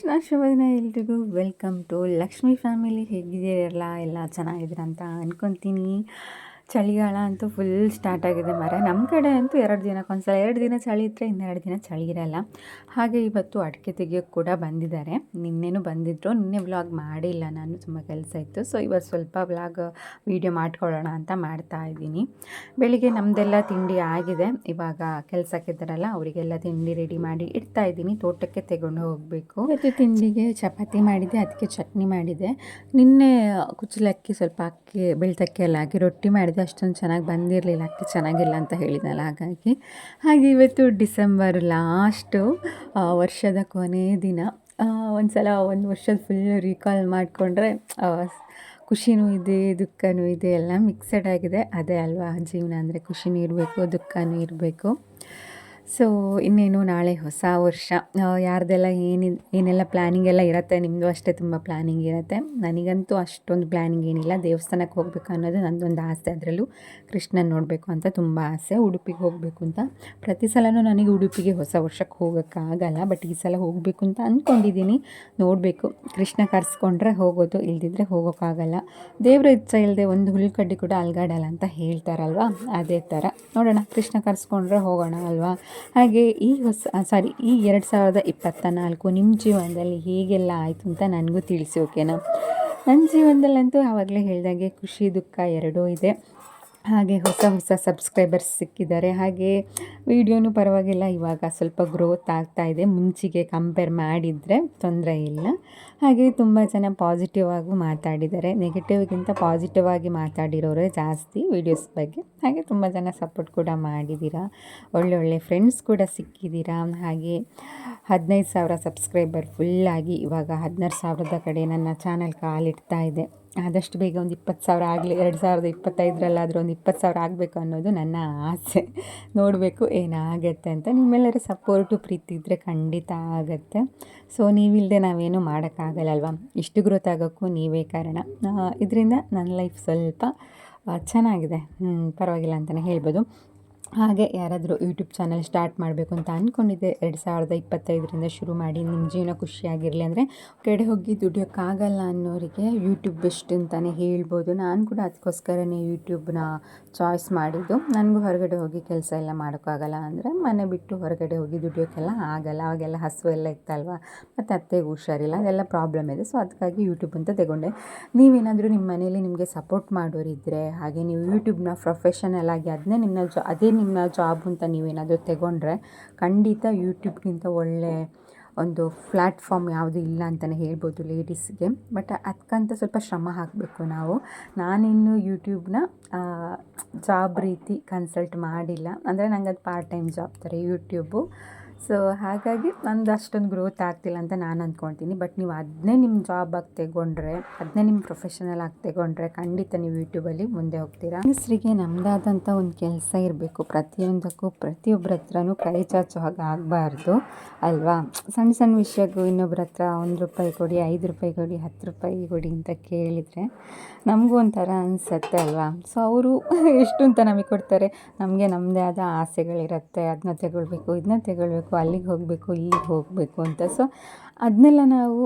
ಕೃಷ್ಣ ಶುಭದಿನ ಎಲ್ರಿಗೂ welcome to Lakshmi family. ಹೇಗಿದ್ದೀರಲ್ಲ, ಎಲ್ಲ ಚೆನ್ನಾಗಿದ್ದೀರ ಅಂತ ಅಂದ್ಕೊತೀನಿ. ಚಳಿಗಾಲ ಅಂತೂ ಫುಲ್ ಸ್ಟಾರ್ಟ್ ಆಗಿದೆ ನಮ್ಮ ಕಡೆ ಅಂತೂ 2 ದಿನಕ್ಕೊಂದ್ಸಲ 2 ದಿನ ಚಳಿ ಇದ್ದರೆ ಇನ್ನೆರಡು ದಿನ ಚಳಿ ಇರಲ್ಲ. ಹಾಗೆ ಇವತ್ತು ಅಡಿಕೆ ತೆಗಿಯೋಕ್ಕೆ ಕೂಡ ಬಂದಿದ್ದಾರೆ. ನಿನ್ನೆನೂ ಬಂದಿದ್ದರು. ನಿನ್ನೆ ವ್ಲಾಗ್ ಮಾಡಿಲ್ಲ, ನಾನು ತುಂಬ ಕೆಲಸ ಇತ್ತು. ಸೊ ಇವತ್ತು ಸ್ವಲ್ಪ ವ್ಲಾಗ್ ವೀಡಿಯೋ ಮಾಡ್ಕೊಳ್ಳೋಣ ಅಂತ ಮಾಡ್ತಾ ಇದ್ದೀನಿ. ಬೆಳಿಗ್ಗೆ ನಮ್ಮದೆಲ್ಲ ತಿಂಡಿ ಆಗಿದೆ. ಇವಾಗ ಕೆಲಸಕ್ಕೆ ಇದ್ದಾರಲ್ಲ ಅವರಿಗೆಲ್ಲ ತಿಂಡಿ ರೆಡಿ ಮಾಡಿ ಇಡ್ತಾ ಇದ್ದೀನಿ. ತೋಟಕ್ಕೆ ತಗೊಂಡು ಹೋಗಬೇಕು. ಇವತ್ತು ತಿಂಡಿಗೆ ಚಪಾತಿ ಮಾಡಿದ್ದೆ, ಅದಕ್ಕೆ ಚಟ್ನಿ ಮಾಡಿದೆ. ನಿನ್ನೆ ಕುಚ್ಚಲಕ್ಕಿ ಸ್ವಲ್ಪ ಅಕ್ಕಿ ಬೆಳ್ತಕ್ಕಿ ಎಲ್ಲ ಹಾಕಿ ರೊಟ್ಟಿ ಮಾಡಿದೆ. ಅಷ್ಟೊಂದು ಚೆನ್ನಾಗಿ ಬಂದಿರಲಿಲ್ಲ, ಅಕ್ಕಿ ಚೆನ್ನಾಗಿಲ್ಲ ಅಂತ ಹೇಳಿದ್ನಲ್ಲ, ಹಾಗೆ ಇವತ್ತು ಡಿಸೆಂಬರ್ ಲಾಸ್ಟು, ವರ್ಷದ ಕೊನೆ ದಿನ. ಒಂದು ವರ್ಷದ ಫುಲ್ ರೀಕಾಲ್ ಮಾಡಿಕೊಂಡ್ರೆ ಖುಷಿನೂ ಇದೆ, ದುಃಖನೂ ಇದೆ, ಎಲ್ಲ ಮಿಕ್ಸಡ್ ಆಗಿದೆ. ಅದೇ ಅಲ್ವಾ ಜೀವನ ಅಂದರೆ, ಖುಷಿನೂ ಇರಬೇಕು, ದುಃಖನೂ ಇರಬೇಕು. ಸೊ ಇನ್ನೇನು ನಾಳೆ ಹೊಸ ವರ್ಷ. ಯಾರ್ದೆಲ್ಲ ಏನೆಲ್ಲ ಪ್ಲ್ಯಾನಿಂಗ್ ಎಲ್ಲ ಇರುತ್ತೆ. ನಿಮ್ಮದು ಅಷ್ಟೇ ತುಂಬ ಪ್ಲ್ಯಾನಿಂಗ್ ಇರುತ್ತೆ. ನನಗಂತೂ ಅಷ್ಟೊಂದು ಪ್ಲ್ಯಾನಿಂಗ್ ಏನಿಲ್ಲ. ದೇವಸ್ಥಾನಕ್ಕೆ ಹೋಗಬೇಕು ಅನ್ನೋದು ನನ್ನದೊಂದು ಆಸೆ. ಅದರಲ್ಲೂ ಕೃಷ್ಣನ ನೋಡಬೇಕು ಅಂತ ತುಂಬ ಆಸೆ. ಉಡುಪಿಗೆ ಹೋಗಬೇಕು ಅಂತ. ಪ್ರತಿ ಸಲವೂ ನನಗೆ ಉಡುಪಿಗೆ ಹೊಸ ವರ್ಷಕ್ಕೆ ಹೋಗೋಕ್ಕಾಗಲ್ಲ, ಬಟ್ ಈ ಸಲ ಹೋಗಬೇಕು ಅಂತ ಅಂದ್ಕೊಂಡಿದ್ದೀನಿ. ನೋಡಬೇಕು, ಕೃಷ್ಣ ಕರೆಸ್ಕೊಂಡ್ರೆ ಹೋಗೋದು, ಇಲ್ದಿದ್ರೆ ಹೋಗೋಕ್ಕಾಗಲ್ಲ. ದೇವರ ಇಚ್ಛೆ ಇಲ್ಲದೆ ಒಂದು ಹುಲ್ಕಡ್ಡಿ ಕೂಡ ಅಲ್ಗಾಡಲ್ಲ ಅಂತ ಹೇಳ್ತಾರಲ್ವ, ಅದೇ ಥರ ನೋಡೋಣ. ಕೃಷ್ಣ ಕರೆಸ್ಕೊಂಡ್ರೆ ಹೋಗೋಣ ಅಲ್ವಾ. ಹಾಗೆ ಈ 2024 ನಿಮ್ಮ ಜೀವನದಲ್ಲಿ ಹೇಗೆಲ್ಲ ಆಯಿತು ಅಂತ ನನಗೂ ತಿಳಿಸಿ, ಓಕೆನಾ. ನನ್ನ ಜೀವನದಲ್ಲಂತೂ ಆವಾಗಲೇ ಹೇಳಿದಾಗೆ ಖುಷಿ ದುಃಖ ಎರಡೂ ಇದೆ. ಹಾಗೆ ಹೊಸ ಸಬ್ಸ್ಕ್ರೈಬರ್ಸ್ ಸಿಕ್ಕಿದ್ದಾರೆ. ಹಾಗೆ ವಿಡಿಯೋನೂ ಪರವಾಗಿಲ್ಲ, ಇವಾಗ ಸ್ವಲ್ಪ ಗ್ರೋತ್ ಆಗ್ತಾ ಇದೆ. ಮುಂಚೆಗೆ ಕಂಪೇರ್ ಮಾಡಿದರೆ ತೊಂದರೆ ಇಲ್ಲ. ಹಾಗೆ ತುಂಬ ಜನ ಪಾಸಿಟಿವ್ ಆಗೂ ಮಾತಾಡಿದ್ದಾರೆ. ನೆಗೆಟಿವ್ಗಿಂತ ಪಾಸಿಟಿವ್ ಆಗಿ ಮಾತಾಡಿರೋರೇ ಜಾಸ್ತಿ ವೀಡಿಯೋಸ್ ಬಗ್ಗೆ. ಹಾಗೆ ತುಂಬ ಜನ ಸಪೋರ್ಟ್ ಕೂಡ ಮಾಡಿದ್ದೀರಾ. ಒಳ್ಳೆ ಫ್ರೆಂಡ್ಸ್ ಕೂಡ ಸಿಕ್ಕಿದ್ದೀರಾ. ಹಾಗೆ 15,000 ಸಬ್ಸ್ಕ್ರೈಬರ್ ಫುಲ್ಲಾಗಿ ಇವಾಗ 16,000 ಕಡೆ ನನ್ನ ಚಾನಲ್ ಕಾಲಿಡ್ತಾ ಇದೆ. ಆದಷ್ಟು ಬೇಗ ಒಂದು 20,000 ಆಗಲಿ. 2025ರಲ್ಲಾದರೂ ಒಂದು 20,000 ಆಗಬೇಕು ಅನ್ನೋದು ನನ್ನ ಆಸೆ. ನೋಡಬೇಕು ಏನಾಗುತ್ತೆ ಅಂತ. ನಿಮ್ಮೆಲ್ಲರ ಸಪೋರ್ಟು ಪ್ರೀತಿ ಇದ್ದರೆ ಖಂಡಿತ ಆಗುತ್ತೆ. ಸೊ ನೀವಿಲ್ಲದೆ ನಾವೇನು ಮಾಡೋಕ್ಕಾಗಲ್ಲಲ್ವ. ಇಷ್ಟು ಗ್ರೋತ್ ಆಗೋಕ್ಕೂ ನೀವೇ ಕಾರಣ. ಇದರಿಂದ ನನ್ನ ಲೈಫ್ ಸ್ವಲ್ಪ ಚೆನ್ನಾಗಿದೆ, ಪರವಾಗಿಲ್ಲ ಅಂತಲೇ ಹೇಳ್ಬೋದು. ಹಾಗೆ ಯಾರಾದರೂ ಯೂಟ್ಯೂಬ್ ಚಾನಲ್ ಸ್ಟಾರ್ಟ್ ಮಾಡಬೇಕು ಅಂತ ಅಂದ್ಕೊಂಡಿದ್ದೆ, 2025ರಿಂದ ಶುರು ಮಾಡಿ ನಿಮ್ಮ ಜೀವನ ಖುಷಿಯಾಗಿರಲಿ ಅಂದರೆ ಕಡೆ ಹೋಗಿ ದುಡಿಯೋಕ್ಕಾಗಲ್ಲ ಅನ್ನೋರಿಗೆ ಯೂಟ್ಯೂಬ್ ಬೆಸ್ಟ್ ಅಂತಲೇ ಹೇಳ್ಬೋದು. ನಾನು ಕೂಡ ಅದಕ್ಕೋಸ್ಕರನೇ ಯೂಟ್ಯೂಬ್ನ ಚಾಯ್ಸ್ ಮಾಡಿದ್ದು. ನನಗೂ ಹೊರಗಡೆ ಹೋಗಿ ಕೆಲಸ ಎಲ್ಲ ಮಾಡೋಕ್ಕಾಗಲ್ಲ ಅಂದರೆ ಮನೆ ಬಿಟ್ಟು ಹೊರಗಡೆ ಹೋಗಿ ದುಡಿಯೋಕ್ಕೆಲ್ಲ ಆಗಲ್ಲ. ಅವಾಗೆಲ್ಲ ಹಸು ಎಲ್ಲ ಇತ್ತಲ್ವ, ಮತ್ತು ಅತ್ತೆಗೆ ಹುಷಾರಿಲ್ಲ, ಅದೆಲ್ಲ ಪ್ರಾಬ್ಲಮ್ ಇದೆ. ಸೊ ಅದಕ್ಕಾಗಿ ಯೂಟ್ಯೂಬ್ ಅಂತ ತಗೊಂಡೆ. ನೀವೇನಾದರೂ ನಿಮ್ಮ ಮನೇಲಿ ನಿಮಗೆ ಸಪೋರ್ಟ್ ಮಾಡೋರಿದ್ದರೆ, ಹಾಗೆ ನೀವು ಯೂಟ್ಯೂಬ್ನ ಪ್ರೊಫೆಷನಲ್ ಆಗಿ ಅದೇ ನಿಮ್ಮ ಜಾಬ್ ಅಂತ ನೀವೇನಾದರೂ ತಗೊಂಡ್ರೆ ಖಂಡಿತ ಯೂಟ್ಯೂಬ್ಗಿಂತ ಒಳ್ಳೆ ಒಂದು ಪ್ಲ್ಯಾಟ್ಫಾರ್ಮ್ ಯಾವುದು ಇಲ್ಲ ಅಂತಲೇ ಹೇಳ್ಬೋದು ಲೇಡೀಸ್ಗೆ. ಬಟ್ ಅದಕ್ಕಂತ ಸ್ವಲ್ಪ ಶ್ರಮ ಹಾಕಬೇಕು ನಾವು. ನಾನಿನ್ನು ಯೂಟ್ಯೂಬ್ನ ಜಾಬ್ ರೀತಿ ಕನ್ಸಲ್ಟ್ ಮಾಡಿಲ್ಲ. ಅಂದರೆ ನಂಗೆ ಅದು ಪಾರ್ಟ್ ಟೈಮ್ ಜಾಬ್ ಥರ ಯೂಟ್ಯೂಬು. ಸೊ ಹಾಗಾಗಿ ನಂದು ಅಷ್ಟೊಂದು ಗ್ರೋತ್ ಆಗ್ತಿಲ್ಲ ಅಂತ ನಾನು ಅಂದ್ಕೊಳ್ತೀನಿ. ಬಟ್ ನೀವು ಅದನ್ನೇ ನಿಮ್ಮ ಜಾಬಾಗಿ ತಗೊಂಡ್ರೆ, ಅದನ್ನೇ ನಿಮ್ಮ ಪ್ರೊಫೆಷನಲ್ ಆಗಿ ತಗೊಂಡ್ರೆ ಖಂಡಿತ ನೀವು ಯೂಟ್ಯೂಬಲ್ಲಿ ಮುಂದೆ ಹೋಗ್ತೀರಾ. ಹೆಂಗಸರಿಗೆ ನಮ್ಮದಾದಂಥ ಒಂದು ಕೆಲಸ ಇರಬೇಕು. ಪ್ರತಿಯೊಂದಕ್ಕೂ ಪ್ರತಿಯೊಬ್ಬರ ಹತ್ರನೂ ಕೈ ಚಾಚೋ ಹಾಗೆ ಆಗಬಾರ್ದು ಅಲ್ವಾ. ಸಣ್ಣ ವಿಷಯಕ್ಕೂ ಇನ್ನೊಬ್ಬರ ಹತ್ರ ₹1 ಕೊಡಿ, ₹5 ಕೊಡಿ, ₹10 ಕೊಡಿ ಅಂತ ಕೇಳಿದರೆ ನಮಗೂ ಒಂಥರ ಅನಿಸುತ್ತೆ ಅಲ್ವಾ. ಸೊ ಅವರು ಎಷ್ಟು ಅಂತ ನಮಗೆ ಕೊಡ್ತಾರೆ. ನಮಗೆ ನಮ್ಮದೇ ಆದ ಆಸೆಗಳಿರುತ್ತೆ. ಅದನ್ನ ತಗೊಳ್ಬೇಕು, ಇದನ್ನ ತಗೊಳ್ಬೇಕು, ಅಲ್ಲಿಗೆ ಹೋಗಬೇಕು, ಇಲ್ಲಿಗೆ ಹೋಗಬೇಕು ಅಂತ. ಸೊ ಅದನ್ನೆಲ್ಲ ನಾವು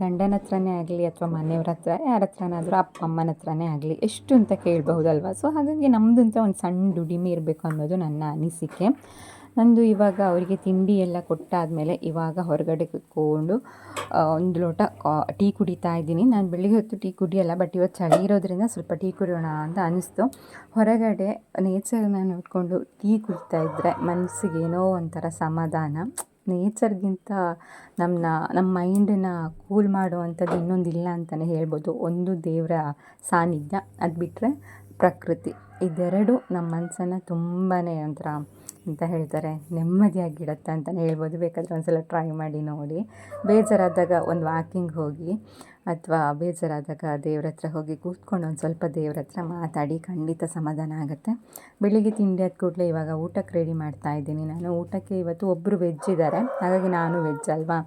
ಗಂಡನ ಹತ್ರನೇ ಆಗಲಿ ಅಥವಾ ಮನೆಯವ್ರ ಹತ್ರ ಯಾರ ಹತ್ರನಾದರೂ ಅಪ್ಪ ಅಮ್ಮನ ಹತ್ರನೇ ಆಗಲಿ ಎಷ್ಟು ಅಂತ ಕೇಳಬಹುದಲ್ವ. ಸೊ ಹಾಗಾಗಿ ನಮ್ಮದು ಅಂತ ಒಂದು ಸಣ್ಣ ದುಡಿಮೆ ಇರಬೇಕು ಅನ್ನೋದು ನನ್ನ ಅನಿಸಿಕೆ. ನಂದು ಇವಾಗ ಅವರಿಗೆ ತಿಂಡಿ ಎಲ್ಲ ಕೊಟ್ಟಾದಮೇಲೆ ಇವಾಗ ಹೊರಗಡೆ ಕೂತ್ಕೊಂಡು ಒಂದು ಲೋಟ ಟೀ ಕುಡಿತಾ ಇದ್ದೀನಿ. ನಾನು ಬೆಳಿಗ್ಗೆ ಹೊತ್ತು ಟೀ ಕುಡಿಯೋಲ್ಲ, ಬಟ್ ಇವತ್ತು ಚಳಿ ಇರೋದ್ರಿಂದ ಸ್ವಲ್ಪ ಟೀ ಕುಡಿಯೋಣ ಅಂತ ಅನಿಸ್ತು. ಹೊರಗಡೆ ನೇಚರನ್ನ ನೋಡಿಕೊಂಡು ಟೀ ಕುಡಿತಾ ಇದ್ದರೆ ಮನಸ್ಸಿಗೆ ಏನೋ ಒಂಥರ ಸಮಾಧಾನ. ನೇಚರ್ಗಿಂತ ನಮ್ಮ ಮೈಂಡನ್ನ ಕೂಲ್ ಮಾಡುವಂಥದ್ದು ಇನ್ನೊಂದಿಲ್ಲ ಅಂತಲೇ ಹೇಳ್ಬೋದು. ಒಂದು ದೇವರ ಸಾನ್ನಿಧ್ಯ, ಅದು ಬಿಟ್ಟರೆ ಪ್ರಕೃತಿ. ಇದೆರಡು ನಮ್ಮ ಮನಸ್ಸನ್ನು ತುಂಬಾ ಒಂಥರ ಅಂತ ಹೇಳ್ತಾರೆ ನೆಮ್ಮದಿಯಾಗಿಡುತ್ತೆ ಅಂತಲೇ ಹೇಳ್ಬೋದು. ಬೇಕಾದರೆ ಒಂದು ಸಲ ಟ್ರೈ ಮಾಡಿ ನೋಡಿ. ಬೇಜಾರಾದಾಗ ಒಂದು ವಾಕಿಂಗ್ ಹೋಗಿ ಅಥವಾ ಬೇಜಾರಾದಾಗ ದೇವ್ರ ಹತ್ರ ಹೋಗಿ ಕೂತ್ಕೊಂಡು ಒಂದು ಸ್ವಲ್ಪ ದೇವ್ರ ಹತ್ರ ಮಾತಾಡಿ ಖಂಡಿತ ಸಮಾಧಾನ ಆಗುತ್ತೆ. ಬೆಳಿಗ್ಗೆ ತಿಂಡಿ ಆದ ಕೂಡಲೇ ಇವಾಗ ಊಟಕ್ಕೆ ರೆಡಿ ಮಾಡ್ತಾ ಇದ್ದೀನಿ ನಾನು. ಊಟಕ್ಕೆ ಇವತ್ತು ಒಬ್ಬರು ವೆಜ್ ಇದ್ದಾರೆ, ಹಾಗಾಗಿ ನಾನು ವೆಜ್ ಅಲ್ವಾ,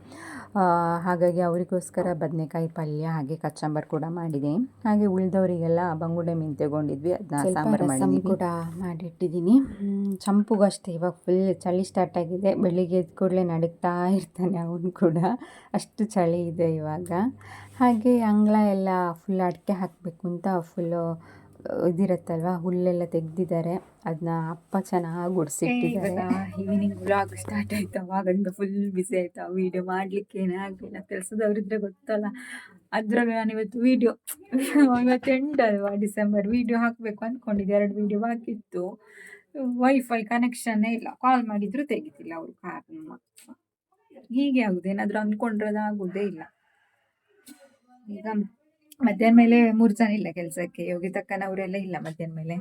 ಹಾಗಾಗಿ ಅವರಿಗೋಸ್ಕರ ಬದನೆಕಾಯಿ ಪಲ್ಯ ಹಾಗೆ ಕಚ್ಚಂಬರ್ ಕೂಡ ಮಾಡಿದ್ದೀನಿ. ಹಾಗೆ ಉಳಿದವರಿಗೆಲ್ಲ ಬಂಗುಡೆ ಮೀನು ತಗೊಂಡಿದ್ವಿ, ಅದನ್ನ ಸಾಂಬಾರು ಮಾಡಿದ್ದೀನಿ ಕೂಡ ಮಾಡಿಟ್ಟಿದ್ದೀನಿ. ಚಂಪುಗೂ ಅಷ್ಟೇ ಇವಾಗ ಫುಲ್ ಚಳಿ ಸ್ಟಾರ್ಟ್ ಆಗಿದೆ. ಬೆಳಿಗ್ಗೆ ಎದ್ದ ಕೂಡಲೇ ನಡುಗ್ತಾ ಇರ್ತಾನೆ ಅವನು ಕೂಡ, ಅಷ್ಟು ಚಳಿ ಇದೆ ಇವಾಗ. ಹಾಗೆ ಅಂಗಳ ಎಲ್ಲ ಫುಲ್ ಅಡಿಕೆ ಹಾಕಬೇಕು ಅಂತ ಫುಲ್ಲು ಇದಿರುತ್ತಲ್ವ, ಹುಲ್ಲೆಲ್ಲ ತೆಗೆದಿದ್ದಾರೆ, ಅದನ್ನ ಅಪ್ಪ ಚೆನ್ನಾಗಿ ಗುಡಿಸಿಟ್ಟಿದ್ದಾರೆ. ಈವ್ನಿಂಗ್ ವ್ಲಾಗ್ ಸ್ಟಾರ್ಟ್ ಆಯ್ತು, ಅವಾಗಿಂದ ಫುಲ್ ಬಿಸಿ ಆಯ್ತು. ವೀಡಿಯೋ ಮಾಡಲಿಕ್ಕೆ ಏನಾಗಲಿಲ್ಲ, ಕೆಲಸದವರಿದ್ರೆ ಗೊತ್ತಲ್ಲ. ಅದ್ರಾಗ ನಾನು ಇವತ್ತು ಇವತ್ತು ಎಂಟಲ್ವಾ ಡಿಸೆಂಬರ್, ವೀಡಿಯೋ ಹಾಕಬೇಕು ಅಂದ್ಕೊಂಡಿದ್ದೆ. 2 ವೀಡಿಯೋ ಹಾಕಿತ್ತು. ವೈಫೈ ಕನೆಕ್ಷನ್ನೇ ಇಲ್ಲ, ಕಾಲ್ ಮಾಡಿದ್ರು ತೆಗಿತಿಲ್ಲ ಅವರು ಕಾರಣ. ಹೀಗೆ ಆಗುದು, ಏನಾದರೂ ಅಂದ್ಕೊಂಡ್ರೆ ಆಗೋದೇ ಇಲ್ಲ. ಈಗ ಮಧ್ಯಾಹ್ನ ಮೇಲೆ 3 ಜನ ಇಲ್ಲ ಕೆಲಸಕ್ಕೆ, ಯೋಗಿತಕ್ಕನವರೆಲ್ಲ ಇಲ್ಲ ಮಧ್ಯಾಹ್ನ ಮೇಲೆ.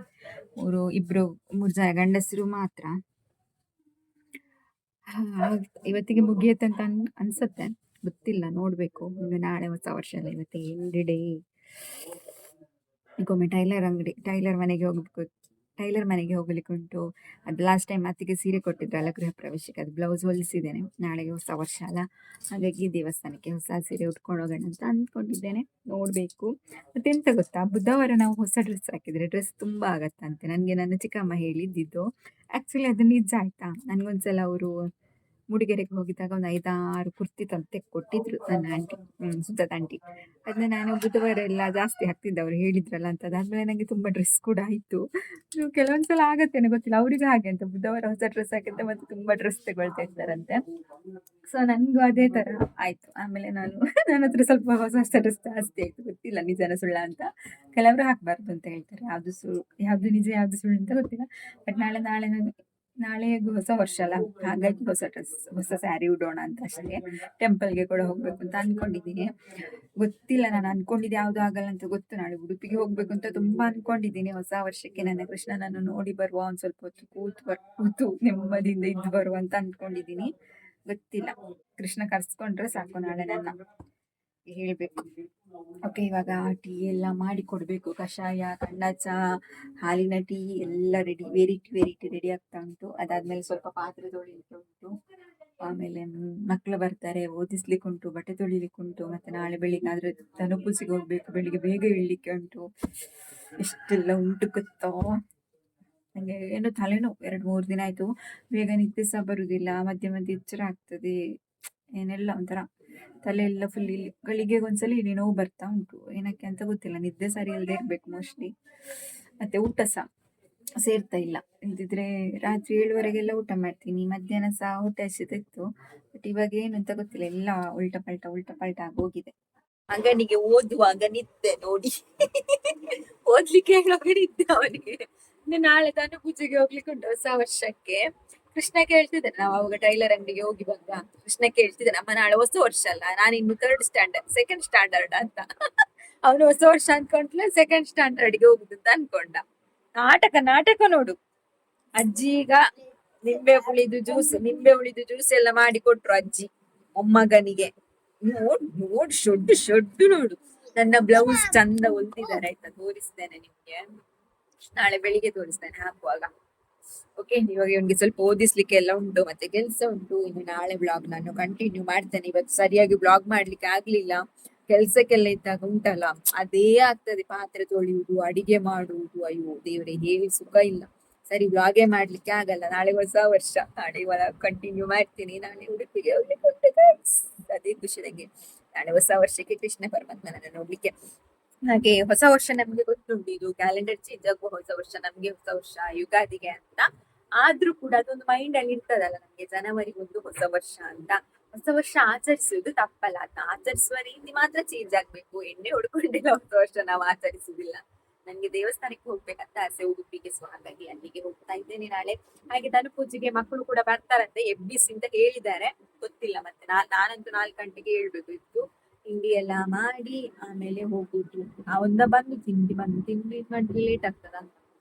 3 ಜನ ಗಂಡಸರು ಮಾತ್ರ. ಇವತ್ತಿಗೆ ಮುಗಿಯತ್ತಂತ ಅನ್ಸುತ್ತೆ, ಗೊತ್ತಿಲ್ಲ, ನೋಡ್ಬೇಕು. ಇನ್ನು ನಾಳೆ ಹೊಸ ವರ್ಷ ಅಲ್ಲ, ಇವತ್ತಿಗೆ ಎಂಡ್ ಡೇ. ಈಗ ಒಮ್ಮೆ ಟೈಲರ್ ಮನೆಗೆ ಹೋಗ್ಲಿಕ್ಕೆ ಉಂಟು. ಅದು ಲಾಸ್ಟ್ ಟೈಮ್ ಅತ್ತಿಗೆ ಸೀರೆ ಕೊಟ್ಟಿದ್ರಲ್ಲ ಗೃಹ ಪ್ರವೇಶಕ್ಕೆ, ಅದು ಬ್ಲೌಸ್ ಹೊಲಿಸಿದ್ದೇನೆ. ನಾಳೆಗೆ ಹೊಸ ವರ್ಷ ಅಲ್ಲ, ಹಾಗಾಗಿ ದೇವಸ್ಥಾನಕ್ಕೆ ಹೊಸ ಸೀರೆ ಉಟ್ಕೊಂಡು ಹೋಗೋಣ ಅಂತ ಅಂದ್ಕೊಂಡಿದ್ದೇನೆ. ನೋಡಬೇಕು. ಮತ್ತೆಂತ ಗೊತ್ತಾ, ಬುಧವಾರ ನಾವು ಹೊಸ ಡ್ರೆಸ್ ಹಾಕಿದರೆ ಡ್ರೆಸ್ ತುಂಬ ಆಗತ್ತಂತೆ. ನನಗೆ ನನ್ನ ಚಿಕ್ಕಮ್ಮ ಹೇಳಿದ್ದಿದ್ದು. ಆ್ಯಕ್ಚುಲಿ ಅದು ನಿಜ ಆಯಿತಾ. ನನಗೊಂದ್ಸಲ ಅವರು ಮೂಡಿಗೆರೆಗೆ ಹೋಗಿದ್ದಾಗ ಒಂದು 5-6 ಕುರ್ತಿ ಕೊಟ್ಟಿದ್ರು ನನ್ನ ಆಂಟಿ, ಸುತ್ತದ ಆಂಟಿ. ಅದನ್ನ ನಾನು ಬುಧವಾರ ಎಲ್ಲ ಜಾಸ್ತಿ ಹಾಕ್ತಿದ್ದೆ, ಅವ್ರು ಹೇಳಿದ್ರಲ್ಲ ಅಂತ. ಅದಾದ್ಮೇಲೆ ನನಗೆ ತುಂಬ ಡ್ರೆಸ್ ಕೂಡ ಆಯಿತು. ಕೆಲವೊಂದ್ಸಲ ಆಗತ್ತೇನೆ ಗೊತ್ತಿಲ್ಲ, ಅವರಿಗೆ ಹಾಗೆ ಅಂತ ಬುಧವಾರ ಹೊಸ ಡ್ರೆಸ್ ಹಾಕಿದ್ರೆ ಮತ್ತೆ ತುಂಬ ಡ್ರೆಸ್ ತಗೊಳ್ತಾ ಇರ್ತಾರಂತೆ. ಸೊ ನನಗೂ ಅದೇ ಥರ ಆಯಿತು. ಆಮೇಲೆ ನನ್ನ ಹತ್ರ ಸ್ವಲ್ಪ ಹೊಸ ಡ್ರೆಸ್ ಜಾಸ್ತಿ ಆಯಿತು. ಗೊತ್ತಿಲ್ಲ ನಿಜನ ಸುಳ್ಳ ಅಂತ. ಕೆಲವರು ಹಾಕಬಾರ್ದು ಅಂತ ಹೇಳ್ತಾರೆ, ಯಾವುದು ನಿಜ ಯಾವುದು ಸುಳ್ಳು ಅಂತ ಗೊತ್ತಿಲ್ಲ. ಬಟ್ ನಾಳೆ ಹೊಸ ವರ್ಷ ಅಲ್ಲ, ಹಾಗಾಗಿ ಹೊಸ ಡ್ರೆಸ್, ಹೊಸ ಸ್ಯಾರಿ ಉಡೋಣ ಅಂತ ಅಷ್ಟೇ. ಟೆಂಪಲ್ಗೆ ಕೂಡ ಹೋಗ್ಬೇಕು ಅಂತ ಅಂದ್ಕೊಂಡಿದ್ದೀನಿ. ಗೊತ್ತಿಲ್ಲ, ನಾನು ಅನ್ಕೊಂಡಿದ್ದು ಯಾವುದು ಆಗಲ್ಲ ಅಂತ ಗೊತ್ತು. ನಾಳೆ ಉಡುಪಿಗೆ ಹೋಗ್ಬೇಕು ಅಂತ ತುಂಬಾ ಅನ್ಕೊಂಡಿದ್ದೀನಿ. ಹೊಸ ವರ್ಷಕ್ಕೆ ನನ್ನ ಕೃಷ್ಣನನ್ನು ನೋಡಿ ಬರುವ, ಒಂದು ಸ್ವಲ್ಪ ಹೊತ್ತು ಕೂತು ನೆಮ್ಮದಿಯಿಂದ ಇದ್ದು ಬರುವ ಅಂತ ಅನ್ಕೊಂಡಿದ್ದೀನಿ. ಗೊತ್ತಿಲ್ಲ, ಕೃಷ್ಣ ಕರ್ಸ್ಕೊಂಡ್ರೆ ಸಾಕು ನಾಳೆ ನನ್ನ ಹೇಳ್ಬೇಕು. ಓಕೆ, ಇವಾಗ ಟೀ ಎಲ್ಲ ಮಾಡಿ ಕೊಡಬೇಕು. ಕಷಾಯ, ಕಣ್ಣ ಚಾ, ಹಾಲಿನ ಟೀ ಎಲ್ಲ ರೆಡಿ, ವೆರೈಟಿ ರೆಡಿ ಆಗ್ತಾ ಉಂಟು. ಅದಾದ್ಮೇಲೆ ಸ್ವಲ್ಪ ಪಾತ್ರೆ ತೊಳಿಲಿಕ್ಕೆ ಉಂಟು. ಆಮೇಲೆ ಮಕ್ಕಳು ಬರ್ತಾರೆ, ಓದಿಸ್ಲಿಕ್ಕೆ ಉಂಟು, ಬಟ್ಟೆ ತೊಳಿಲಿಕ್ಕೆ ಉಂಟು. ಮತ್ತೆ ನಾಳೆ ಬೆಳಿಗ್ಗೆ ಆದ್ರೆ ತನುಪುಸಿಗೆ ಹೋಗ್ಬೇಕು, ಬೆಳಿಗ್ಗೆ ಬೇಗ ಏಳಲಿಕ್ಕೆ ಉಂಟು. ಎಷ್ಟೆಲ್ಲ ಉಂಟು ಗೊತ್ತೋ. ನನಗೆ ಏನು ತಲೆನೋವು 2-3 ದಿನ ಆಯ್ತು. ಬೇಗ ನಿದ್ದೆ ಸಹ ಬರುದಿಲ್ಲ, ಮಧ್ಯೆ ಎಚ್ಚರ ಆಗ್ತದೆ. ಏನೆಲ್ಲ ಒಂಥರ ತಲೆ ಎಲ್ಲ ಫುಲ್, ಇಲ್ಲಿ ಗಳಿಗೆಗೆ ಒಂದ್ಸಲ ಇಲ್ಲಿ ನೋವು ಬರ್ತಾ ಉಂಟು. ಏನಕ್ಕೆ ಅಂತ ಗೊತ್ತಿಲ್ಲ, ನಿದ್ದೆ ಸರಿ ಇಲ್ಲದೆ ಇರ್ಬೇಕು ಮೋಸ್ಟ್ಲಿ. ಮತ್ತೆ ಊಟ ಸಹ ಸೇರ್ತಾ ಇಲ್ಲ. ಇಲ್ದಿದ್ರೆ ರಾತ್ರಿ 7 ಊಟ ಮಾಡ್ತೀನಿ, ಮಧ್ಯಾಹ್ನ ಸಹ ಹೊಟ್ಟೆ ಹಸಿತಿತ್ತು. ಬಟ್ ಇವಾಗ ಏನು ಅಂತ ಗೊತ್ತಿಲ್ಲ, ಎಲ್ಲ ಉಲ್ಟಾ ಪಲ್ಟಾ ಆಗೋಗಿದೆ. ಮಗನಿಗೆ ಓದುವಾಗ ನಿದ್ದೆ ನೋಡಿ, ಓದ್ಲಿಕ್ಕೆ ಹೇಳುವಾಗ ನಿದ್ದೆ ಅವನಿಗೆ. ನಾಳೆ ತಾನು ಪೂಜೆಗೆ ಹೋಗ್ಲಿಕ್ಕೆ ಉಂಟು ಹೊಸ ವರ್ಷಕ್ಕೆ. ಕೃಷ್ಣ ಕೇಳ್ತಿದ್ದೆ, ನಾವು ಅವಾಗ ಟೈಲರ್ ಅಂಗಡಿಗೆ ಹೋಗಿ ಬಂದ. ಕೃಷ್ಣ ಕೇಳ್ತಿದ್ದೆ, ನಮ್ಮ ನಾಳೆ ಹೊಸ ವರ್ಷ ಅಲ್ಲ, ನಾನು ಇನ್ನು ಸೆಕೆಂಡ್ ಸ್ಟ್ಯಾಂಡರ್ಡ್ ಅಂತ. ಅವನು ಹೊಸ ವರ್ಷ ಅನ್ಕೊಂಡ್ಲೆ ಸೆಕೆಂಡ್ ಸ್ಟ್ಯಾಂಡರ್ಡ್ಗೆ ಹೋಗುದು ಅಂತ ಅನ್ಕೊಂಡ. ನಾಟಕ ನೋಡು. ಅಜ್ಜಿ ಈಗ ನಿಂಬೆ ಉಳಿದು ಜ್ಯೂಸ್ ಎಲ್ಲ ಮಾಡಿ ಕೊಟ್ರು ಅಜ್ಜಿ ಮೊಮ್ಮಗನಿಗೆ. ನೋಡ್ ಶೊಡ್ಡು ನೋಡು. ನನ್ನ ಬ್ಲೌಸ್ ಚಂದ ಹೊಲ್ದಿದ್ದಾರೆ ಆಯ್ತಾ, ತೋರಿಸ್ತೇನೆ ನಿಮ್ಗೆ. ನಾಳೆ ಬೆಳಿಗ್ಗೆ ತೋರಿಸ್ತೇನೆ ಹಾಕುವಾಗ. ಓಕೆ, ಇವಾಗ ಇವನಿಗೆ ಸ್ವಲ್ಪ ಓದಿಸ್ಲಿಕ್ಕೆ ಎಲ್ಲ ಉಂಟು, ಮತ್ತೆ ಕೆಲಸ ಉಂಟು. ಇನ್ನು ನಾಳೆ ಬ್ಲಾಗ್ ನಾನು ಕಂಟಿನ್ಯೂ ಮಾಡ್ತೇನೆ. ಇವತ್ತು ಸರಿಯಾಗಿ ಬ್ಲಾಗ್ ಮಾಡ್ಲಿಕ್ಕೆ ಆಗ್ಲಿಲ್ಲ, ಕೆಲ್ಸಕ್ಕೆಲ್ಲ ಇದ್ದಾಗ ಉಂಟಲ್ಲ ಅದೇ ಆಗ್ತದೆ. ಪಾತ್ರೆ ತೊಳೆಯುವುದು, ಅಡಿಗೆ ಮಾಡುವುದು, ಅಯ್ಯೋ ದೇವ್ರೆ, ಹೇಳಿ ಸುಖ ಇಲ್ಲ. ಸರಿ ಬ್ಲಾಗೇ ಮಾಡ್ಲಿಕ್ಕೆ ಆಗಲ್ಲ. ನಾಳೆ ಹೊಸ ವರ್ಷ, ನಾಳೆ ಕಂಟಿನ್ಯೂ ಮಾಡ್ತೀನಿ. ನಾಳೆ ಉಡುಪಿಗೆ ಹೋಗ್ಲಿಕ್ಕೆ ಉಂಟು guys. ಅದೇ ಖುಷಿ ನಂಗೆ, ನಾಳೆ ಹೊಸ ವರ್ಷಕ್ಕೆ ಕೃಷ್ಣ ಪರಮಾತ್ಮನನ್ನ ನೋಡ್ಲಿಕ್ಕೆ. ಹಾಗೆ ಹೊಸ ವರ್ಷ ನಮ್ಗೆ ಗೊತ್ತುಂಟು, ಇದು ಕ್ಯಾಲೆಂಡರ್ ಚೇಂಜ್ ಆಗುವ ಹೊಸ ವರ್ಷ, ನಮ್ಗೆ ಹೊಸ ವರ್ಷ ಯುಗಾದಿಗೆ ಅಂತ. ಆದ್ರೂ ಕೂಡ ಅದೊಂದು ಮೈಂಡ್ ಅಲ್ಲಿ ಇರ್ತದಲ್ಲ ನಮ್ಗೆ, ಜನವರಿ 1 ಹೊಸ ವರ್ಷ ಅಂತ. ಹೊಸ ವರ್ಷ ಆಚರಿಸುವುದು ತಪ್ಪಲ್ಲ, ಅಂತ ಆಚರಿಸುವ ರೀತಿ ಮಾತ್ರ ಚೇಂಜ್ ಆಗ್ಬೇಕು. ಎಣ್ಣೆ ಹೊಡ್ಕೊಂಡಿಲ್ಲ ಹೊಸ ವರ್ಷ ನಾವು ಆಚರಿಸುದಿಲ್ಲ. ನನ್ಗೆ ದೇವಸ್ಥಾನಕ್ಕೆ ಹೋಗ್ಬೇಕಂತ ಆಸೆ, ಉಡುಪಿಗೆ. ಸೊ ಹಾಗಾಗಿ ಅಲ್ಲಿಗೆ ಹೋಗ್ತಾ ಇದ್ದೇನೆ ನಾಳೆ. ಹಾಗೆ ಪೂಜೆಗೆ ಮಕ್ಕಳು ಕೂಡ ಬರ್ತಾರಂತೆ, ಎಬ್ಬಿಸಿ ಅಂತ ಹೇಳಿದ್ದಾರೆ. ಗೊತ್ತಿಲ್ಲ, ಮತ್ತೆ ನಾನಂತೂ 4 ಗಂಟೆಗೆ ಹೇಳ್ಬೇಕು ಇತ್ತು. ತಿಂಡಿ ಎಲ್ಲ ಮಾಡಿ ಆಮೇಲೆ ಹೋಗುದು. ಬಂದು ತಿಂಡಿ ಮಾಡಿ ಲೇಟ್ ಆಗ್ತದ ಅಂತ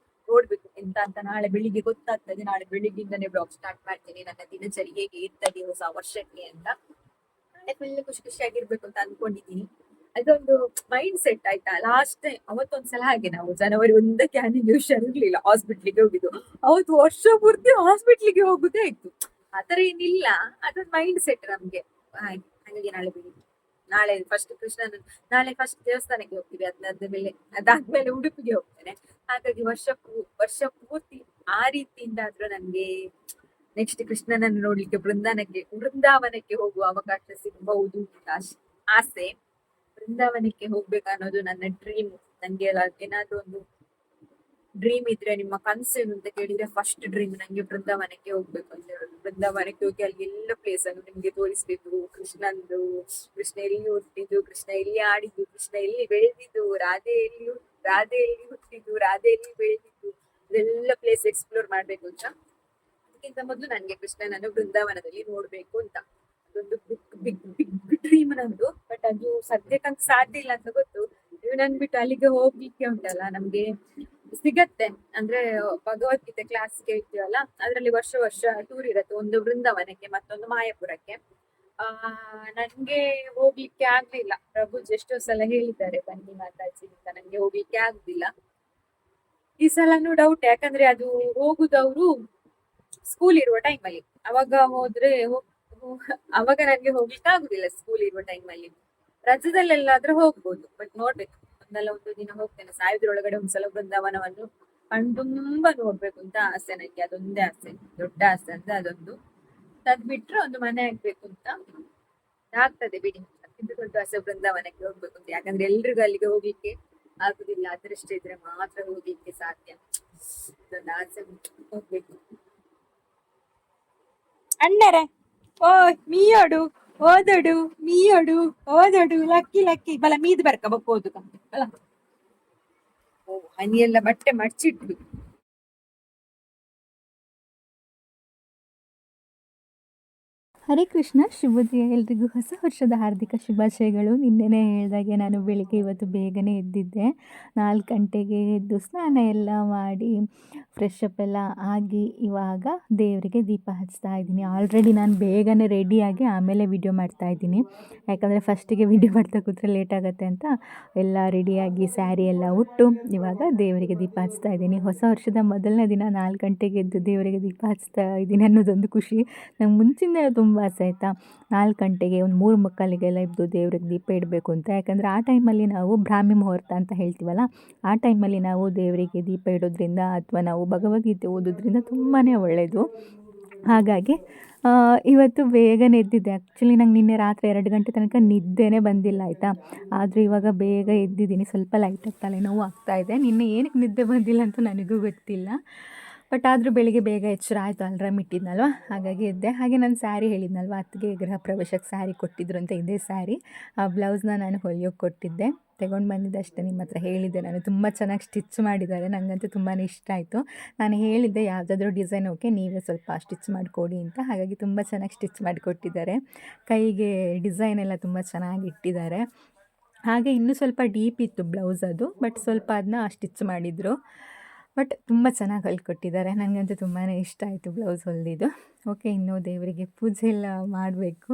ನೋಡ್ಬೇಕು ಎಂತ ಅಂತ. ನಾಳೆ ಬೆಳಿಗ್ಗೆ ಗೊತ್ತಾಗ್ತದೆ. ನಾಳೆ ಬೆಳಿಗ್ಗೆಯಿಂದನೇ ಬ್ಲಾಗ್ ಸ್ಟಾರ್ಟ್ ಮಾಡ್ತೀನಿ, ನನ್ನ ದಿನಚರಿ ಹೇಗೆ ಇರ್ತದೆ ಹೊಸ ವರ್ಷಕ್ಕೆ ಅಂತ. ನಾಳೆ ಫುಲ್ ಖುಷಿಯಾಗಿರ್ಬೇಕು ಅಂತ ಅನ್ಕೊಂಡಿದ್ದೀನಿ. ಅದೊಂದು ಮೈಂಡ್ ಸೆಟ್ ಆಯ್ತಾ. ಲಾಸ್ಟ್ ಟೈಮ್ ಅವತ್ತೊಂದ್ಸಲ ಹಾಗೆ ನಾವು ಜನವರಿ 1ಕ್ಕೆ ನನಗೆ ಹುಷಾರಿರ್ಲಿಲ್ಲ, ಹಾಸ್ಪಿಟ್ಲಿಗೆ ಹೋಗಿದ್ದು. ಅವತ್ತು ವರ್ಷ ಪೂರ್ತಿ ಹಾಸ್ಪಿಟ್ಲಿಗೆ ಹೋಗುದೇ ಆಯ್ತು. ಆತರ ಏನಿಲ್ಲ, ಅದೊಂದು ಮೈಂಡ್ ಸೆಟ್ ನಮ್ಗೆ. ಹಾಗಾಗಿ ನಾಳೆ ಬೆಳಿಗ್ಗೆ, ನಾಳೆ ಫಸ್ಟ್ ಕೃಷ್ಣನ, ನಾಳೆ ಫಸ್ಟ್ ದೇವಸ್ಥಾನಕ್ಕೆ ಹೋಗ್ತೀವಿ, ಅದಾದ್ಮೇಲೆ ಉಡುಪಿಗೆ ಹೋಗ್ತೇನೆ. ಹಾಗಾಗಿ ವರ್ಷ ಪೂರ್ತಿ ಆ ರೀತಿಯಿಂದ ಆದ್ರೂ ನನ್ಗೆ ನೆಕ್ಸ್ಟ್ ಕೃಷ್ಣನನ್ನು ನೋಡ್ಲಿಕ್ಕೆ ಬೃಂದಾವನಕ್ಕೆ ಹೋಗುವ ಅವಕಾಶ ಸಿಗಬಹುದು ಅಂತ ಆಸೆ. ಬೃಂದಾವನಕ್ಕೆ ಹೋಗ್ಬೇಕು ಅನ್ನೋದು ನನ್ನ ಡ್ರೀಮ್. ನಂಗೆ ಏನಾದ್ರು ಒಂದು ಡ್ರೀಮ್ ಇದ್ರೆ, ನಿಮ್ಮ ಕನಸು ಏನು ಅಂತ ಕೇಳಿದ್ರೆ, ಫಸ್ಟ್ ಡ್ರೀಮ್ ನಂಗೆ ಬೃಂದಾವನಕ್ಕೆ ಹೋಗ್ಬೇಕು ಅಂತ ಹೇಳುದು. ಬೃಂದಾವನಕ್ಕೆ ಹೋಗಿ ಅಲ್ಲಿ ಎಲ್ಲ ಪ್ಲೇಸ್ ಅನ್ನು ನಿಮ್ಗೆ ತೋರಿಸ್ಬೇಕು. ಕೃಷ್ಣಂದು, ಕೃಷ್ಣ ಎಲ್ಲಿ ಹುಟ್ಟಿದ್ದು, ಕೃಷ್ಣ ಎಲ್ಲಿ ಆಡಿದ್ದು, ಕೃಷ್ಣ ಎಲ್ಲಿ ಬೆಳೆದಿದ್ದು, ರಾಧೆ ಎಲ್ಲಿ ಹುಟ್ಟಿದ್ದು, ರಾಧೆ ಎಲ್ಲಿ ಬೆಳೆದಿದ್ದು, ಇದೆಲ್ಲ ಪ್ಲೇಸ್ ಎಕ್ಸ್ಪ್ಲೋರ್ ಮಾಡ್ಬೇಕು ಅಂತ. ಅದಕ್ಕಿಂತ ಮೊದಲು ನನ್ಗೆ ಕೃಷ್ಣನನ್ನು ಬೃಂದಾವನದಲ್ಲಿ ನೋಡ್ಬೇಕು ಅಂತ ಅದೊಂದು ಬಿಗ್ ಬಿಗ್ ಡ್ರೀಮ್ ನಂದು. ಬಟ್ ಅದು ಸದ್ಯಕ್ಕಂತ ಸಾಧ್ಯ ಇಲ್ಲ ಅಂತ ಗೊತ್ತು. ನೀವು ನನ್ ಬಿಟ್ಟು ಅಲ್ಲಿಗೆ ಹೋಗ್ಲಿಕ್ಕೆ ಉಂಟಲ್ಲ, ನಮ್ಗೆ ಸಿಗತ್ತೆ ಅಂದ್ರೆ ಭಗವದ್ಗೀತೆ ಕ್ಲಾಸ್ ಕೇಳ್ತೀವಲ್ಲ, ಅದ್ರಲ್ಲಿ ವರ್ಷ ಟೂರ್ ಇರತ್ತೆ, ಒಂದು ಬೃಂದಾವನಕ್ಕೆ ಮತ್ತೊಂದು ಮಾಯಾಪುರಕ್ಕೆ. ನನ್ಗೆ ಹೋಗ್ಲಿಕ್ಕೆ ಆಗ್ಲಿಲ್ಲ. ಪ್ರಭುಜಿ ಎಷ್ಟೋ ಸಲ ಹೇಳಿದ್ದಾರೆ ಬನ್ನಿ ಮಾತಾಜಿ ಅಂತ, ನಂಗೆ ಹೋಗ್ಲಿಕ್ಕೆ ಆಗುದಿಲ್ಲ. ಈ ಸಲನು ಡೌಟ್, ಯಾಕಂದ್ರೆ ಅದು ಹೋಗುದವ್ರು ಸ್ಕೂಲ್ ಇರುವ ಟೈಮಲ್ಲಿ. ಅವಾಗ ಹೋದ್ರೆ ಅವಾಗ ನನ್ಗೆ ಹೋಗ್ಲಿಕ್ಕೆ ಆಗುದಿಲ್ಲ. ಸ್ಕೂಲ್ ಇರುವ ಟೈಮಲ್ಲಿ, ರಜದಲ್ಲೆಲ್ಲಾದ್ರೂ ಹೋಗ್ಬೋದು. ಬಟ್ ನೋಡ್ಬೇಕು, ಒಂದು ದಿನ ಹೋಗ್ತೇನೆ. ಸಾವಿರದೊಳಗಡೆ ಒಂದ್ಸಲ ಬೃಂದಾವನವನ್ನು ತುಂಬಾ ನೋಡ್ಬೇಕು ಅಂತ ಆಸೆ ನಂಗೆ. ಅದೊಂದೇ ಆಸೆ, ದೊಡ್ಡ ಆಸೆ ಅಂದ್ರೆ ಅದೊಂದು. ಬಿಟ್ರೆ ಒಂದು ಮನೆ ಆಗ್ಬೇಕು ಅಂತ ಆಗ್ತದೆ ಬಿಡಿ. ಅದಕ್ಕಿಂತ ದೊಡ್ಡ ಆಸೆ ಬೃಂದಾವನಕ್ಕೆ ಹೋಗ್ಬೇಕು ಅಂತ. ಯಾಕಂದ್ರೆ ಎಲ್ರಿಗೂ ಅಲ್ಲಿಗೆ ಹೋಗ್ಲಿಕ್ಕೆ ಆಗುದಿಲ್ಲ, ಅದೃಷ್ಟ ಇದ್ರೆ ಮಾತ್ರ ಹೋಗ್ಲಿಕ್ಕೆ ಸಾಧ್ಯ. ಅದೊಂದು ಆಸೆ, ಹೋಗ್ಬೇಕು. ಅಣ್ಣರೇ, ಓ ಮೀಯೋಡು ಓದೋಡು, ಮೀಯೋಡು ಓದೋಡು, ಲಕ್ಕಿ ಬಲ ಮೀದ್ ಬರ್ಕ ಬಕ್ಕೋದು ಬಲ. ಓ ಹನಿ ಎಲ್ಲ ಬಟ್ಟೆ ಮಡ್ಚಿಟ್ಟು. ಹರೇ ಕೃಷ್ಣ, ಶುಭೋದಯ. ಎಲ್ರಿಗೂ ಹೊಸ ವರ್ಷದ ಹಾರ್ದಿಕ ಶುಭಾಶಯಗಳು. ನಿನ್ನೆನೇ ಹೇಳಿದಾಗೆ ನಾನು ಬೆಳಿಗ್ಗೆ ಇವತ್ತು ಬೇಗನೆ ಎದ್ದಿದ್ದೆ. 4 ಗಂಟೆಗೆ ಎದ್ದು ಸ್ನಾನ ಎಲ್ಲ ಮಾಡಿ ಫ್ರೆಶ್ ಅಪ್ ಎಲ್ಲ ಆಗಿ ಇವಾಗ ದೇವರಿಗೆ ದೀಪ ಹಚ್ತಾ ಇದ್ದೀನಿ. ಆಲ್ರೆಡಿ ನಾನು ಬೇಗನೆ ರೆಡಿಯಾಗಿ ಆಮೇಲೆ ವಿಡಿಯೋ ಮಾಡ್ತಾಯಿದ್ದೀನಿ. ಯಾಕಂದರೆ ಫಸ್ಟಿಗೆ ವಿಡಿಯೋ ಮಾಡ್ತಾ ಕೂತ್ರೆ ಲೇಟ್ ಆಗುತ್ತೆ ಅಂತ ಎಲ್ಲ ರೆಡಿಯಾಗಿ ಸ್ಯಾರಿ ಎಲ್ಲ ಉಟ್ಟು ಇವಾಗ ದೇವರಿಗೆ ದೀಪ ಹಚ್ತಾ ಇದ್ದೀನಿ. ಹೊಸ ವರ್ಷದ ಮೊದಲನೇ ದಿನ 4 ಗಂಟೆಗೆ ಎದ್ದು ದೇವರಿಗೆ ದೀಪ ಹಚ್ತಾ ಇದ್ದೀನಿ ಅನ್ನೋದೊಂದು ಖುಷಿ. ನಂಗೆ ಮುಂಚಿಂದ ತುಂಬ ಆಸೆ ಆಯಿತಾ, 4 ಗಂಟೆಗೆ ಒಂದು 3:45ಗೆಲ್ಲ ಎದ್ದು ದೇವ್ರಿಗೆ ದೀಪ ಇಡಬೇಕು ಅಂತ. ಯಾಕಂದರೆ ಆ ಟೈಮಲ್ಲಿ ನಾವು ಬ್ರಾಹ್ಮಿ ಮುಹೂರ್ತ ಅಂತ ಹೇಳ್ತೀವಲ್ಲ, ಆ ಟೈಮಲ್ಲಿ ನಾವು ದೇವರಿಗೆ ದೀಪ ಇಡೋದ್ರಿಂದ ಅಥವಾ ನಾವು ಭಗವದ್ಗೀತೆ ಓದೋದ್ರಿಂದ ತುಂಬಾ ಒಳ್ಳೆಯದು. ಹಾಗಾಗಿ ಇವತ್ತು ಬೇಗನೆ ಎದ್ದಿದ್ದೆ. ಆ್ಯಕ್ಚುಲಿ ನಂಗೆ ನಿನ್ನೆ ರಾತ್ರಿ 2 ಗಂಟೆ ತನಕ ನಿದ್ದೆನೇ ಬಂದಿಲ್ಲ ಆಯಿತಾ. ಆದರೂ ಇವಾಗ ಬೇಗ ಎದ್ದಿದ್ದೀನಿ. ಸ್ವಲ್ಪ ಲೈಟಾಗಿ ತಲೆನೋವು ಆಗ್ತಾಯಿದೆ. ನಿನ್ನೆ ಏನಕ್ಕೆ ನಿದ್ದೆ ಬಂದಿಲ್ಲ ಅಂತ ನನಗೂ ಗೊತ್ತಿಲ್ಲ. ಬಟ್ ಆದರೂ ಬೆಳಿಗ್ಗೆ ಬೇಗ ಎಚ್ಚರ ಆಯಿತು, ಅಲ್ರಾಮ್ ಇಟ್ಟಿದ್ನಲ್ವ, ಹಾಗಾಗಿ ಎದ್ದೆ. ಹಾಗೆ ನಾನು ಸ್ಯಾರಿ ಹೇಳಿದ್ನಲ್ವ, ಅತ್ತಿಗೆ ಗೃಹ ಪ್ರವೇಶಕ್ಕೆ ಸ್ಯಾರಿ ಕೊಟ್ಟಿದ್ರು ಅಂತ, ಇದೇ ಸ್ಯಾರಿ. ಆ ಬ್ಲೌಸ್ನ ನಾನು ಹೊಲಿಯೋಕ್ಕೆ ಕೊಟ್ಟಿದ್ದೆ, ತೆಗೊಂಡು ಬಂದಿದ್ದೆ ಅಷ್ಟೇ. ನಿಮ್ಮ ಹತ್ರ ಹೇಳಿದ್ದೆ ನಾನು, ತುಂಬ ಚೆನ್ನಾಗಿ ಸ್ಟಿಚ್ ಮಾಡಿದ್ದಾರೆ. ನನಗಂತೂ ತುಂಬಾ ಇಷ್ಟ ಆಯಿತು. ನಾನು ಹೇಳಿದ್ದೆ ಯಾವುದಾದ್ರೂ ಡಿಸೈನ್ ಓಕೆ, ನೀವೇ ಸ್ವಲ್ಪ ಸ್ಟಿಚ್ ಮಾಡಿಕೊಡಿ ಅಂತ. ಹಾಗಾಗಿ ತುಂಬ ಚೆನ್ನಾಗಿ ಸ್ಟಿಚ್ ಮಾಡಿಕೊಟ್ಟಿದ್ದಾರೆ. ಕೈಗೆ ಡಿಸೈನ್ ಎಲ್ಲ ತುಂಬ ಚೆನ್ನಾಗಿ ಇಟ್ಟಿದ್ದಾರೆ. ಹಾಗೆ ಇನ್ನೂ ಸ್ವಲ್ಪ ಡೀಪ್ ಇತ್ತು ಬ್ಲೌಸ್ ಅದು, ಬಟ್ ಸ್ವಲ್ಪ ಅದನ್ನ ಸ್ಟಿಚ್ ಮಾಡಿದರು. ಬಟ್ ತುಂಬ ಚೆನ್ನಾಗಿ ಹೊಲ್ಕೊಟ್ಟಿದ್ದಾರೆ. ನನಗಂತೂ ತುಂಬಾ ಇಷ್ಟ ಆಯಿತು ಬ್ಲೌಸ್ ಹೊಲಿದಿದ್ದು. ಓಕೆ, ಇನ್ನೂ ದೇವರಿಗೆ ಪೂಜೆ ಎಲ್ಲ ಮಾಡಬೇಕು.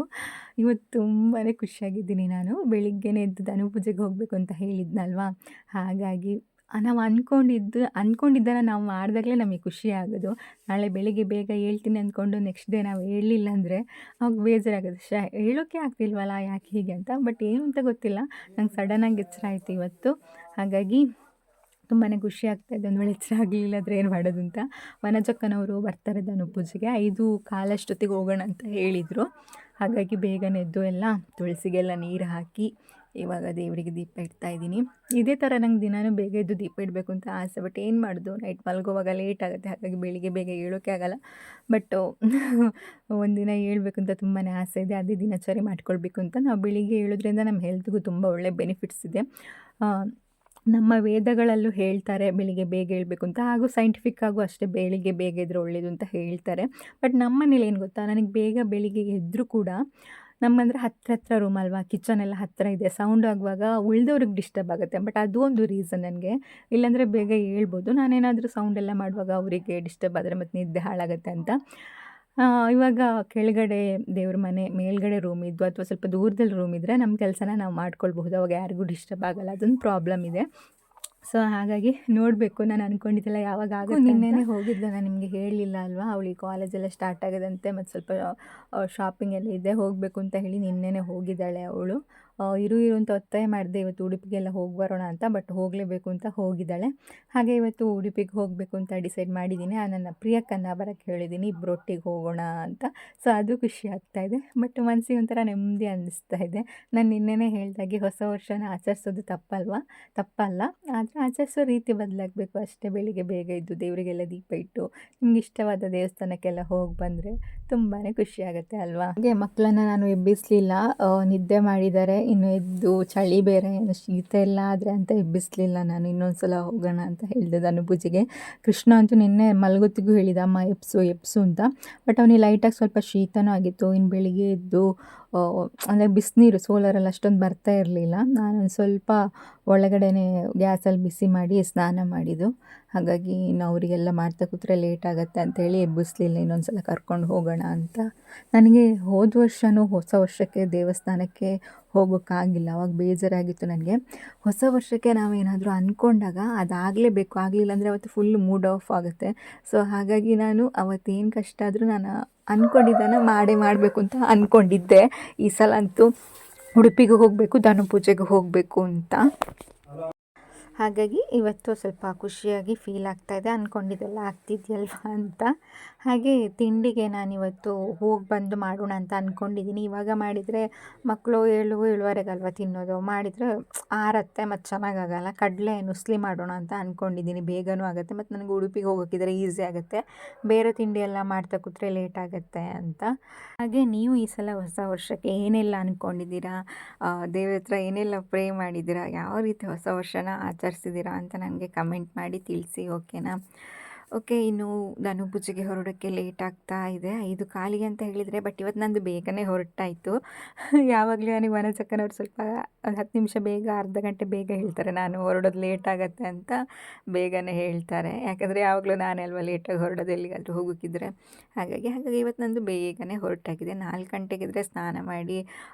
ಇವತ್ತು ತುಂಬಾ ಖುಷಿಯಾಗಿದ್ದೀನಿ ನಾನು. ಬೆಳಿಗ್ಗೆನೇ ಎದ್ದು ಧನು ಪೂಜೆಗೆ ಹೋಗಬೇಕು ಅಂತ ಹೇಳಿದ್ನಲ್ವ, ಹಾಗಾಗಿ ನಾವು ಅಂದ್ಕೊಂಡಿದ್ದನ್ನು ನಾವು ಮಾಡಿದಾಗಲೇ ನಮಗೆ ಖುಷಿ ಆಗೋದು. ನಾಳೆ ಬೆಳಿಗ್ಗೆ ಬೇಗ ಹೇಳ್ತೀನಿ ಅಂದ್ಕೊಂಡು ನೆಕ್ಸ್ಟ್ ಡೇ ನಾವು ಹೇಳಲಿಲ್ಲ ಅಂದರೆ ಅವಾಗ ಬೇಜಾರಾಗೋದು. ಹೇಳೋಕ್ಕೆ ಆಗ್ತಿಲ್ವಲ್ಲ, ಯಾಕೆ ಹೀಗೆ ಅಂತ. ಬಟ್ ಏನು ಅಂತ ಗೊತ್ತಿಲ್ಲ, ನಂಗೆ ಸಡನ್ನಾಗಿ ಎಚ್ಚರ ಆಯಿತು ಇವತ್ತು. ಹಾಗಾಗಿ ತುಂಬಾ ಖುಷಿ ಆಗ್ತಾಯಿದೆ. ಒಂದು ವೇಳೆ ಎಚ್ಚರ ಆಗಲಿಲ್ಲ ಅಂದರೆ ಏನು ಮಾಡೋದು ಅಂತ. ವನಜಕ್ಕನವರು ಬರ್ತಾರೆ ಧನು ಪೂಜೆಗೆ, 5:15 ಹೋಗೋಣ ಅಂತ ಹೇಳಿದರು. ಹಾಗಾಗಿ ಬೇಗನೆ ಎದ್ದು ಎಲ್ಲ ತುಳಸಿಗೆಲ್ಲ ನೀರು ಹಾಕಿ ಇವಾಗ ದೇವರಿಗೆ ದೀಪ ಇಡ್ತಾಯಿದ್ದೀನಿ. ಇದೇ ಥರ ನಂಗೆ ದಿನಾನೂ ಬೇಗ ಎದ್ದು ದೀಪ ಇಡಬೇಕು ಅಂತ ಆಸೆ. ಬಟ್ ಏನು ಮಾಡೋದು, ನೈಟ್ ಮಲ್ಗೋವಾಗ ಲೇಟ್ ಆಗುತ್ತೆ. ಹಾಗಾಗಿ ಬೆಳಿಗ್ಗೆ ಬೇಗ ಹೇಳೋಕ್ಕೆ ಆಗೋಲ್ಲ. ಬಟ್ಟು ಒಂದಿನ ಹೇಳ್ಬೇಕು ಅಂತ ತುಂಬಾ ಆಸೆ ಇದೆ. ಅದೇ ದಿನಚರಿ ಮಾಡ್ಕೊಳ್ಬೇಕು ಅಂತ. ನಾವು ಬೆಳಿಗ್ಗೆ ಹೇಳೋದ್ರಿಂದ ನಮ್ಮ ಹೆಲ್ತ್ಗೂ ತುಂಬ ಒಳ್ಳೆ ಬೆನಿಫಿಟ್ಸ್ ಇದೆ. ನಮ್ಮ ವೇದಗಳಲ್ಲೂ ಹೇಳ್ತಾರೆ ಬೆಳಿಗ್ಗೆ ಬೇಗ ಏಳಬೇಕು ಅಂತ. ಹಾಗೂ ಸೈಂಟಿಫಿಕ್ಕಾಗೂ ಅಷ್ಟೇ, ಬೆಳಿಗ್ಗೆ ಬೇಗ ಎದ್ರೆ ಒಳ್ಳೆಯದು ಅಂತ ಹೇಳ್ತಾರೆ. ಬಟ್ ನಮ್ಮ ಮನೇಲಿ ಏನು ಗೊತ್ತಾ, ನನಗೆ ಬೇಗ ಬೆಳಿಗ್ಗೆ ಎದ್ದರೂ ಕೂಡ ನಮ್ಮಂದರೆ ಹತ್ರ ರೂಮ್ ಅಲ್ವಾ, ಕಿಚನ್ ಎಲ್ಲ ಹತ್ತಿರ ಇದೆ. ಸೌಂಡ್ ಆಗುವಾಗ ಉಳಿದವ್ರಿಗೆ ಡಿಸ್ಟರ್ಬ್ ಆಗುತ್ತೆ. ಬಟ್ ಅದು ಒಂದು ರೀಸನ್ ನನಗೆ. ಇಲ್ಲಾಂದರೆ ಬೇಗ ಹೇಳ್ಬೋದು. ನಾನೇನಾದರೂ ಸೌಂಡ್ ಎಲ್ಲ ಮಾಡುವಾಗ ಅವರಿಗೆ ಡಿಸ್ಟರ್ಬ್ ಆದರೆ ಮತ್ತು ನಿದ್ದೆ ಹಾಳಾಗುತ್ತೆ ಅಂತ. ಇವಾಗ ಕೆಳಗಡೆ ದೇವ್ರ ಮನೆ, ಮೇಲ್ಗಡೆ ರೂಮ್ ಇದ್ವು ಅಥವಾ ಸ್ವಲ್ಪ ದೂರದಲ್ಲಿ ರೂಮ್ ಇದ್ದರೆ ನಮ್ಮ ಕೆಲಸನ ನಾವು ಮಾಡ್ಕೊಳ್ಬಹುದು. ಅವಾಗ ಯಾರಿಗೂ ಡಿಸ್ಟರ್ಬ್ ಆಗಲ್ಲ. ಅದೊಂದು ಪ್ರಾಬ್ಲಮ್ ಇದೆ. ಸೊ ಹಾಗಾಗಿ ನೋಡಬೇಕು. ನಾನು ಅಂದ್ಕೊಂಡಿದ್ದೆಲ್ಲ ಯಾವಾಗ ಆಗುತ್ತೆ. ನಿನ್ನೆನೇ ಹೋಗಿದ್ದೆ, ನಾನು ನಿಮಗೆ ಹೇಳಲಿಲ್ಲ ಅಲ್ವಾ. ಅವಳಿಗೆ ಕಾಲೇಜೆಲ್ಲ ಸ್ಟಾರ್ಟ್ ಆಗೋದಂತೆ ಮತ್ತು ಸ್ವಲ್ಪ ಶಾಪಿಂಗ್ ಎಲ್ಲ ಇದೆ, ಹೋಗಬೇಕು ಅಂತ ಹೇಳಿ ನಿನ್ನೆನೇ ಹೋಗಿದ್ದಾಳೆ ಅವಳು. ಇರು ಅಂತ ಒತ್ತಾಯ ಮಾಡಿದೆ ಇವತ್ತು ಉಡುಪಿಗೆಲ್ಲ ಹೋಗಿ ಬರೋಣ ಅಂತ, ಬಟ್ ಹೋಗಲೇಬೇಕು ಅಂತ ಹೋಗಿದ್ದಾಳೆ. ಹಾಗೆ ಇವತ್ತು ಉಡುಪಿಗೆ ಹೋಗಬೇಕು ಅಂತ ಡಿಸೈಡ್ ಮಾಡಿದ್ದೀನಿ. ನನ್ನ ಪ್ರಿಯಕ್ಕನ್ನ ಬರೋಕ್ಕೆ ಹೇಳಿದ್ದೀನಿ, ಇಬ್ಬರೊಟ್ಟಿಗೆ ಹೋಗೋಣ ಅಂತ. ಸೊ ಅದು ಖುಷಿ ಆಗ್ತಾ ಇದೆ, ಬಟ್ ಮನಸ್ಸಿಗೆ ಒಂಥರ ನೆಮ್ಮದಿ ಅನ್ನಿಸ್ತಾ ಇದೆ. ನಾನು ನಿನ್ನೆನೇ ಹೇಳ್ದಾಗೆ ಹೊಸ ವರ್ಷನ ಆಚರಿಸೋದು ತಪ್ಪಲ್ಲ, ಆದರೆ ಆಚರಿಸೋ ರೀತಿ ಬದಲಾಗಬೇಕು ಅಷ್ಟೇ. ಬೆಳಿಗ್ಗೆ ಬೇಗ ಇದ್ದು ದೇವರಿಗೆಲ್ಲ ದೀಪ ಇಟ್ಟು ನಿಮ್ಗೆ ಇಷ್ಟವಾದ ದೇವಸ್ಥಾನಕ್ಕೆಲ್ಲ ಹೋಗಿ ಬಂದರೆ ತುಂಬಾ ಖುಷಿಯಾಗುತ್ತೆ ಅಲ್ವಾ. ಹಾಗೆ ಮಕ್ಕಳನ್ನು ನಾನು ಎಬ್ಬಿಸಲಿಲ್ಲ, ನಿದ್ದೆ ಮಾಡಿದ್ದಾರೆ. ಇನ್ನು ಎದ್ದು ಚಳಿ ಬೇರೆ, ಏನು ಶೀತ ಎಲ್ಲ ಆದರೆ ಅಂತ ಎಬ್ಬಿಸಲಿಲ್ಲ ನಾನು. ಇನ್ನೊಂದು ಸಲ ಹೋಗೋಣ ಅಂತ ಹೇಳಿದೆ ಪೂಜೆಗೆ. ಕೃಷ್ಣ ಅಂತೂ ನಿನ್ನೆ ಮಲಗೋತ್ತಿಗೂ ಹೇಳಿದ, ಅಮ್ಮ ಎಪ್ಸು ಅಂತ. ಬಟ್ ಅವನಿಗೆ ಲೈಟಾಗಿ ಸ್ವಲ್ಪ ಶೀತನೂ ಆಗಿತ್ತು. ಇನ್ನು ಬೆಳಿಗ್ಗೆ ಎದ್ದು ಅಂದರೆ ಬಿಸಿನೀರು ಸೋಲಾರಲ್ಲಿ ಅಷ್ಟೊಂದು ಬರ್ತಾ ಇರಲಿಲ್ಲ. ನಾನೊಂದು ಸ್ವಲ್ಪ ಒಳಗಡೆನೇ ಗ್ಯಾಸಲ್ಲಿ ಬಿಸಿ ಮಾಡಿ ಸ್ನಾನ ಮಾಡಿದ್ದು. ಹಾಗಾಗಿ ಇನ್ನು ಅವರಿಗೆಲ್ಲ ಮಾಡ್ತಾ ಕೂತ್ರೆ ಲೇಟ್ ಆಗುತ್ತೆ ಅಂತೇಳಿ ಎಬ್ಬಿಸ್ಲಿಲ್ಲ. ಇನ್ನೊಂದು ಸಲ ಕರ್ಕೊಂಡು ಹೋಗೋಣ ಅಂತ. ನನಗೆ ಹೋದ ವರ್ಷವೂ ಹೊಸ ವರ್ಷಕ್ಕೆ ದೇವಸ್ಥಾನಕ್ಕೆ ಹೋಗೋಕ್ಕಾಗಿಲ್ಲ. ಅವಾಗ ಬೇಜಾರಾಗಿತ್ತು ನನಗೆ. ಹೊಸ ವರ್ಷಕ್ಕೆ ನಾವೇನಾದರೂ ಅಂದ್ಕೊಂಡಾಗ ಅದಾಗಲೇಬೇಕು, ಆಗಲಿಲ್ಲ ಅಂದರೆ ಅವತ್ತು ಫುಲ್ ಮೂಡ್ ಆಫ್ ಆಗುತ್ತೆ. ಸೊ ಹಾಗಾಗಿ ನಾನು ಅವತ್ತೇನು ಕಷ್ಟ ಆದರೂ ನಾನು ಅಂದ್ಕೊಂಡಿದ್ದನ್ನು ಮಾಡಬೇಕು ಅಂತ ಅಂದ್ಕೊಂಡಿದ್ದೆ. ಈ ಸಲ ಅಂತೂ ಉಡುಪಿಗೆ ಹೋಗಬೇಕು, ಪೂಜೆಗೆ ಹೋಗಬೇಕು ಅಂತ. ಹಾಗಾಗಿ ಇವತ್ತು ಸ್ವಲ್ಪ ಖುಷಿಯಾಗಿ ಫೀಲ್ ಆಗ್ತಾಯಿದೆ. ಅಂದ್ಕೊಂಡಿದ್ದೆಲ್ಲ ಆಗ್ತಿದೆಯಲ್ವ ಅಂತ. ಹಾಗೆ ತಿಂಡಿಗೆ ನಾನಿವತ್ತು ಹೋಗಿ ಬಂದು ಮಾಡೋಣ ಅಂತ ಅಂದ್ಕೊಂಡಿದ್ದೀನಿ. ಇವಾಗ ಮಾಡಿದರೆ ಮಕ್ಕಳು 7-7:15 ತಿನ್ನೋದು. ಮಾಡಿದರೆ ಆರತ್ತೆ ಮತ್ತು ಚೆನ್ನಾಗಾಗಲ್ಲ. ಕಡಲೆ ನುಸ್ಲಿ ಮಾಡೋಣ ಅಂತ ಅಂದ್ಕೊಂಡಿದ್ದೀನಿ. ಬೇಗನೂ ಆಗುತ್ತೆ ಮತ್ತು ನನಗೆ ಉಡುಪಿಗೆ ಹೋಗೋಕ್ಕಿದ್ರೆ ಈಸಿ ಆಗುತ್ತೆ. ಬೇರೆ ತಿಂಡಿ ಎಲ್ಲ ಮಾಡ್ತಾ ಕೂತ್ರೆ ಲೇಟ್ ಆಗುತ್ತೆ ಅಂತ. ಹಾಗೆ ನೀವು ಈ ಸಲ ಹೊಸ ವರ್ಷಕ್ಕೆ ಏನೆಲ್ಲ ಅಂದ್ಕೊಂಡಿದ್ದೀರಾ, ದೇವ್ರ ಹತ್ರ ಏನೆಲ್ಲ ಪ್ರೇ ಮಾಡಿದ್ದೀರಾ, ಯಾವ ರೀತಿ ಹೊಸ ವರ್ಷನ ಆಚರಿಸಿದ್ದೀರಾ ಅಂತ ನನಗೆ ಕಮೆಂಟ್ ಮಾಡಿ ತಿಳಿಸಿ, ಓಕೆನಾ. ಓಕೆ, ಇನ್ನು ಪೂಜೆಗೆ ಹೊರಡೋಕ್ಕೆ ಲೇಟ್ ಆಗ್ತಾ ಇದೆ. 5:15 ಅಂತ ಹೇಳಿದರೆ, ಬಟ್ ಇವತ್ತು ನಂದು ಬೇಗನೆ ಹೊರಟಾಯಿತು. ಯಾವಾಗಲೂ ನನಗೆ ವನಜಕ್ಕನವ್ರು ಸ್ವಲ್ಪ ಒಂದು 10 ನಿಮಿಷ ಬೇಗ, ಅರ್ಧ ಗಂಟೆ ಬೇಗ ಹೇಳ್ತಾರೆ ನಾನು ಹೊರಡೋದು ಲೇಟ್ ಆಗುತ್ತೆ ಅಂತ. ಬೇಗನೆ ಹೇಳ್ತಾರೆ, ಯಾಕಂದರೆ ಯಾವಾಗಲೂ ನಾನೇ ಅಲ್ವಾ ಲೇಟಾಗಿ ಹೊರಡೋದು ಎಲ್ಲಿಗಾದರೂ ಹೋಗೋಕ್ಕಿದ್ರೆ. ಹಾಗಾಗಿ ಇವತ್ತು ನಂದು ಬೇಗನೆ ಹೊರಟಾಗಿದೆ. 4 ಗಂಟೆಗಿದ್ರೆ ಸ್ನಾನ ಮಾಡಿ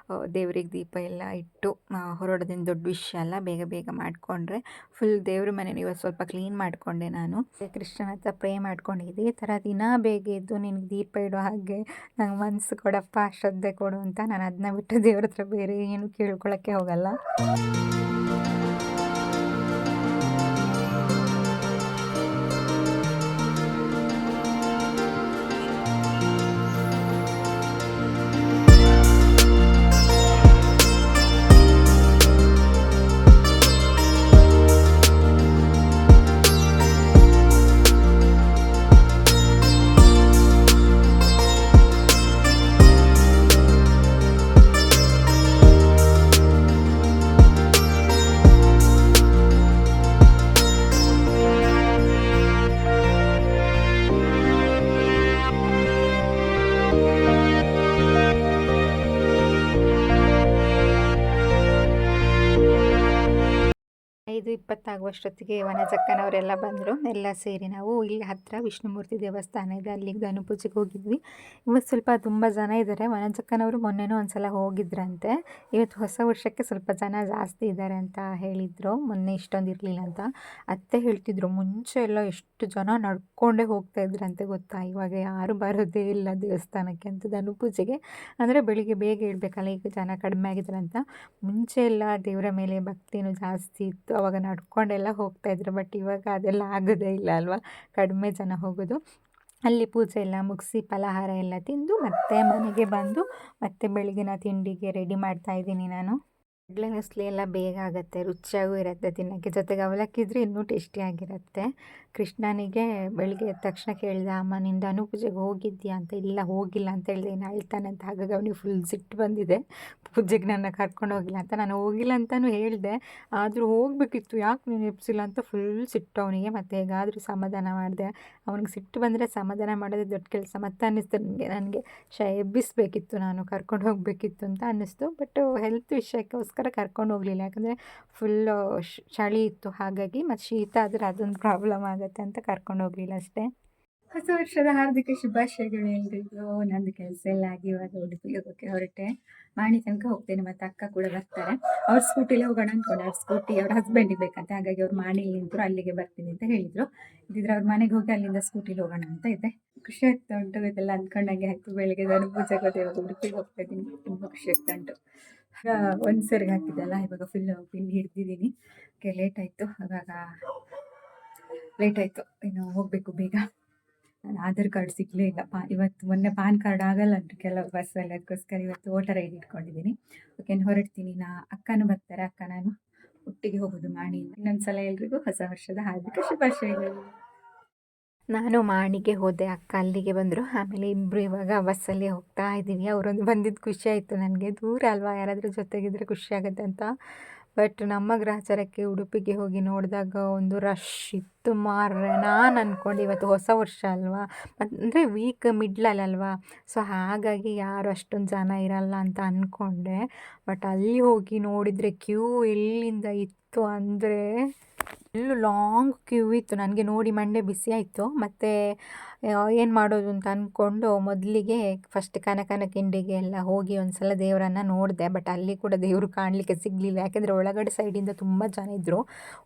ದೇವ್ರಿಗೆ ದೀಪ ಎಲ್ಲ ಇಟ್ಟು ಹೊರಡೋದೇನು ದೊಡ್ಡ ವಿಷಯ ಅಲ್ಲ. ಬೇಗ ಮಾಡಿಕೊಂಡ್ರೆ ಫುಲ್ ದೇವ್ರ ಮನೇನ ಇವತ್ತು ಸ್ವಲ್ಪ ಕ್ಲೀನ್ ಮಾಡಿಕೊಂಡೆ ನಾನು. ಕೃಷ್ಣನ ಹತ್ರ ಪ್ರೇ ಮಾಡ್ಕೊಂಡು ಇದೇ ಥರ ದಿನ ಬೇಗ ಎದ್ದು ನಿನಗೆ ದೀಪ ಇಡೋ ಹಾಗೆ ನಂಗೆ ಮನಸ್ಸು ಕೊಡಪ್ಪ, ಶ್ರದ್ಧೆ ಕೊಡು ಅಂತ. ನಾನು ಅದನ್ನ ಬಿಟ್ಟು ದೇವ್ರ ಹತ್ರ ಬೇರೆ ಏನು ಕೇಳ್ಕೊಳ್ಳೋಕ್ಕೆ ಹೋಗಲ್ಲ. ಆಗುವಷ್ಟೊತ್ತಿಗೆ ವನಜಕ್ಕನವರೆಲ್ಲ ಬಂದರು. ಎಲ್ಲ ಸೇರಿ ನಾವು ಇಲ್ಲಿ ಹತ್ತಿರ ವಿಷ್ಣುಮೂರ್ತಿ ದೇವಸ್ಥಾನ ಇದೆ, ಅಲ್ಲಿಗೆ ಪೂಜೆಗೆ ಹೋಗಿದ್ವಿ. ಇವತ್ತು ಸ್ವಲ್ಪ ತುಂಬ ಜನ ಇದ್ದಾರೆ. ವನಜಕ್ಕನವರು ಮೊನ್ನೆನೂ ಒಂದು ಸಲ ಹೋಗಿದ್ರಂತೆ. ಇವತ್ತು ಹೊಸ ವರ್ಷಕ್ಕೆ ಸ್ವಲ್ಪ ಜನ ಜಾಸ್ತಿ ಇದ್ದಾರೆ ಅಂತ ಹೇಳಿದರು. ಮೊನ್ನೆ ಇಷ್ಟೊಂದು ಇರಲಿಲ್ಲ ಅಂತ ಅತ್ತೆ ಹೇಳ್ತಿದ್ರು. ಮುಂಚೆ ಎಲ್ಲ ಎಷ್ಟು ಜನ ನಡ್ಕೊಂಡೇ ಹೋಗ್ತಾ ಇದ್ರಂತೆ ಗೊತ್ತಾ. ಇವಾಗ ಯಾರು ಬರೋದೇ ಇಲ್ಲ ದೇವಸ್ಥಾನಕ್ಕೆ ಅಂತ ಪೂಜೆಗೆ. ಅಂದರೆ ಬೆಳಿಗ್ಗೆ ಬೇಗ ಇಡಬೇಕಲ್ಲ, ಈಗ ಜನ ಕಡಿಮೆ ಆಗಿದ್ದಾರೆ ಅಂತ. ಮುಂಚೆ ಎಲ್ಲ ದೇವರ ಮೇಲೆ ಭಕ್ತಿನೂ ಜಾಸ್ತಿ ಇತ್ತು, ಅವಾಗ ನಡ್ಕೊಂಡೆಲ್ಲ ಹೋಗ್ತಾಯಿದ್ರು. ಬಟ್ ಇವಾಗ ಅದೆಲ್ಲ ಆಗೋದೇ ಇಲ್ಲ ಅಲ್ವಾ, ಕಡಿಮೆ ಜನ ಹೋಗೋದು. ಅಲ್ಲಿ ಪೂಜೆ ಎಲ್ಲ ಮುಗಿಸಿ ಫಲಹಾರ ಎಲ್ಲ ತಿಂದು ಮತ್ತೆ ಮನೆಗೆ ಬಂದು ಮತ್ತೆ ಬೆಳಗಿನ ತಿಂಡಿಗೆ ರೆಡಿ ಮಾಡ್ತಾಯಿದ್ದೀನಿ ನಾನು. ಕಡಲೆ ನುಸ್ಲಿ ಎಲ್ಲ ಬೇಗ ಆಗುತ್ತೆ, ರುಚಿಯಾಗೂ ಇರುತ್ತೆ ತಿನ್ನೋಕ್ಕೆ. ಜೊತೆಗೆ ಅವಲಕ್ಕಿ ಇದ್ದರೆ ಇನ್ನೂ ಟೇಸ್ಟಿಯಾಗಿರುತ್ತೆ. ಕೃಷ್ಣನಿಗೆ ಬೆಳಿಗ್ಗೆ ಎದ್ದ ತಕ್ಷಣ ಕೇಳಿದೆ, ಅಮ್ಮ ನಿಂದು ಪೂಜೆಗೆ ಹೋಗಿದ್ಯಾ ಅಂತ. ಇಲ್ಲ ಹೋಗಿಲ್ಲ ಅಂತ ಹೇಳಿದೆ, ಇನ್ನು ಅಳ್ತಾನೆ ಅಂತ. ಹಾಗಾಗಿ ಅವನಿಗೆ ಫುಲ್ ಸಿಟ್ಟು ಬಂದಿದೆ, ಪೂಜೆಗೆ ನನ್ನ ಕರ್ಕೊಂಡು ಹೋಗಿಲ್ಲ ಅಂತ. ನಾನು ಹೋಗಿಲ್ಲ ಅಂತಲೂ ಹೇಳಿದೆ, ಆದರೂ ಹೋಗಬೇಕಿತ್ತು, ಯಾಕೆ ನೀನು ಎಬ್ಸಿಲ್ಲ ಅಂತ ಫುಲ್ ಸಿಟ್ಟು ಅವನಿಗೆ. ಮತ್ತು ಹೇಗಾದರೂ ಸಮಾಧಾನ ಮಾಡಿದೆ. ಅವನಿಗೆ ಸಿಟ್ಟು ಬಂದರೆ ಸಮಾಧಾನ ಮಾಡೋದೇ ದೊಡ್ಡ ಕೆಲಸ. ಮತ್ತೆ ಅನ್ನಿಸ್ತು ನನಗೆ ಎಬ್ಬಿಸಬೇಕಿತ್ತು, ನಾನು ಕರ್ಕೊಂಡು ಹೋಗಬೇಕಿತ್ತು ಅಂತ ಅನ್ನಿಸ್ತು. ಬಟ್ ಹೆಲ್ತ್ ವಿಷಯಕ್ಕೋಸ್ಕರ ಕರ್ಕೊಂಡು ಹೋಗಲಿಲ್ಲ, ಯಾಕಂದರೆ ಫುಲ್ಲು ಚಳಿ ಇತ್ತು. ಹಾಗಾಗಿ ಮತ್ತು ಶೀತ ಆದರೆ ಅದೊಂದು ಪ್ರಾಬ್ಲಮ್ ಆಗುತ್ತೆ ಅಂತ ಕರ್ಕೊಂಡು ಹೋಗಲಿಲ್ಲ ಅಷ್ಟೇ. ಹೊಸ ವರ್ಷದ ಹಾರ್ದಿಕ ಶುಭಾಶಯಗಳು ಎಲ್ರಿಗೂ. ನಂದು ಕೆಲಸ ಎಲ್ಲ ಆಗಿ ಇವಾಗ ಉಡುಪಿಗೆ ಹೋಗೋಕ್ಕೆ ಹೊರಟೆ. ಮಾಣಿ ತನಕ ಹೋಗ್ತೇನೆ, ಮತ್ತೆ ಅಕ್ಕ ಕೂಡ ಬರ್ತಾರೆ. ಅವ್ರ ಸ್ಕೂಟಿಲಿ ಹೋಗೋಣ ಅಂದ್ಕೊಂಡೆ. ಅವ್ರ ಸ್ಕೂಟಿ ಅವ್ರ ಹಸ್ಬೆಂಡಿಗೆ ಬೇಕಂತ, ಹಾಗಾಗಿ ಅವ್ರು ಮಾಣಿಲಿ ನಿಂತರು, ಅಲ್ಲಿಗೆ ಬರ್ತೀನಿ ಅಂತ ಹೇಳಿದ್ರು. ಇದಿದ್ರೆ ಅವ್ರ ಮನೆಗೆ ಹೋಗಿ ಅಲ್ಲಿಂದ ಸ್ಕೂಟಿಲಿ ಹೋಗೋಣ ಅಂತ ಇದೆ. ಖುಷಿ ಆಗ್ತಾ ಉಂಟು, ಇದೆಲ್ಲ ಅಂದ್ಕೊಂಡಂಗೆ ಆಯ್ತು. ಬೆಳಿಗ್ಗೆ ನಾನು ಪೂಜೆಗೆ ಹೋದೆ, ಇವಾಗ ಉಡುಪಿಗೆ ಹೋಗ್ತಾ ಇದ್ದೀನಿ. ತುಂಬ ಖುಷಿ ಆಗ್ತಾ ಉಂಟು. ಒಂದು ಸರಿಗೆ ಹಾಕಿದ್ದಲ್ಲ, ಇವಾಗ ಫುಲ್ ಪಿನ್ ಹಿಡ್ದಿದ್ದೀನಿ. ಲೇಟ್ ಆಯಿತು, ಇನ್ನು ಹೋಗಬೇಕು ಬೇಗ. ನನ್ನ ಆಧಾರ್ ಕಾರ್ಡ್ ಸಿಗಲೇ ಇಲ್ಲ. ಇವತ್ತು ಮೊನ್ನೆ ಪಾನ್ ಕಾರ್ಡ್ ಆಗಲ್ಲ ಅಂತ ಕೆಲವು ಬಸ್ಸಲ್ಲಿ, ಅದಕ್ಕೋಸ್ಕರ ಇವತ್ತು ವೋಟರ್ ಐ ಡಿ ಇಟ್ಕೊಂಡಿದ್ದೀನಿ. ಓಕೆ, ಹೊರಡ್ತೀನಿ. ಅಕ್ಕನೂ ಬರ್ತಾರೆ, ಅಕ್ಕ ನಾನು ಒಟ್ಟಿಗೆ ಹೋಗೋದು ಮಾಣಿಯಿಂದ. ಇನ್ನೊಂದ್ಸಲ ಎಲ್ರಿಗೂ ಹೊಸ ವರ್ಷದ ಹಾರ್ದಿಕ ಶುಭಾಶಯಗಳು. ನಾನು ಮಾಣಿಗೆ ಹೋದೆ, ಅಕ್ಕ ಅಲ್ಲಿಗೆ ಬಂದರು. ಆಮೇಲೆ ಇಬ್ಬರು ಇವಾಗ ಬಸ್ಸಲ್ಲಿ ಹೋಗ್ತಾ ಇದ್ದೀವಿ. ಅವರೊಂದು ಬಂದಿದ್ದು ಖುಷಿ ಆಯಿತು ನನಗೆ. ದೂರ ಅಲ್ವಾ, ಯಾರಾದರೂ ಜೊತೆಗಿದ್ರೆ ಖುಷಿ ಆಗುತ್ತೆ ಅಂತ. ಬಟ್ ನಮ್ಮ ಗ್ರಹಚಾರಕ್ಕೆ ಉಡುಪಿಗೆ ಹೋಗಿ ನೋಡಿದಾಗ ಒಂದು ರಶ್ ಇತ್ತು ಮಾರ್ರೆ. ನಾನು ಅಂದ್ಕೊಂಡು ಇವತ್ತು ಹೊಸ ವರ್ಷ ಅಲ್ವಾ, ಅಂದರೆ ವೀಕ್ ಮಿಡ್ಲಲ್ಲಲ್ವಾ, ಸೊ ಹಾಗಾಗಿ ಯಾರು ಅಷ್ಟೊಂದು ಜನ ಇರಲ್ಲ ಅಂತ ಅಂದ್ಕೊಂಡೆ. ಬಟ್ ಅಲ್ಲಿ ಹೋಗಿ ನೋಡಿದರೆ ಕ್ಯೂ ಎಲ್ಲಿಂದ ಇತ್ತು ಅಂದರೆ ಫುಲ್ಲು ಲಾಂಗ್ ಕ್ಯೂ ಇತ್ತು. ನನಗೆ ನೋಡಿ ಮಂಡೆ ಬಿಸಿ ಆಯಿತು. ಮತ್ತು ಏನು ಮಾಡೋದು ಅಂತ ಅಂದ್ಕೊಂಡು ಮೊದಲಿಗೆ ಫಸ್ಟ್ ಕನಕನ ಕಿಂಡಿಗೆ ಎಲ್ಲ ಹೋಗಿ ಒಂದು ಸಲ ದೇವರನ್ನು ನೋಡಿದೆ. ಬಟ್ ಅಲ್ಲಿ ಕೂಡ ದೇವರು ಕಾಣಲಿಕ್ಕೆ ಸಿಗಲಿಲ್ಲ, ಯಾಕೆಂದರೆ ಒಳಗಡೆ ಸೈಡಿಂದ ತುಂಬ ಜನ ಇದ್ದರು.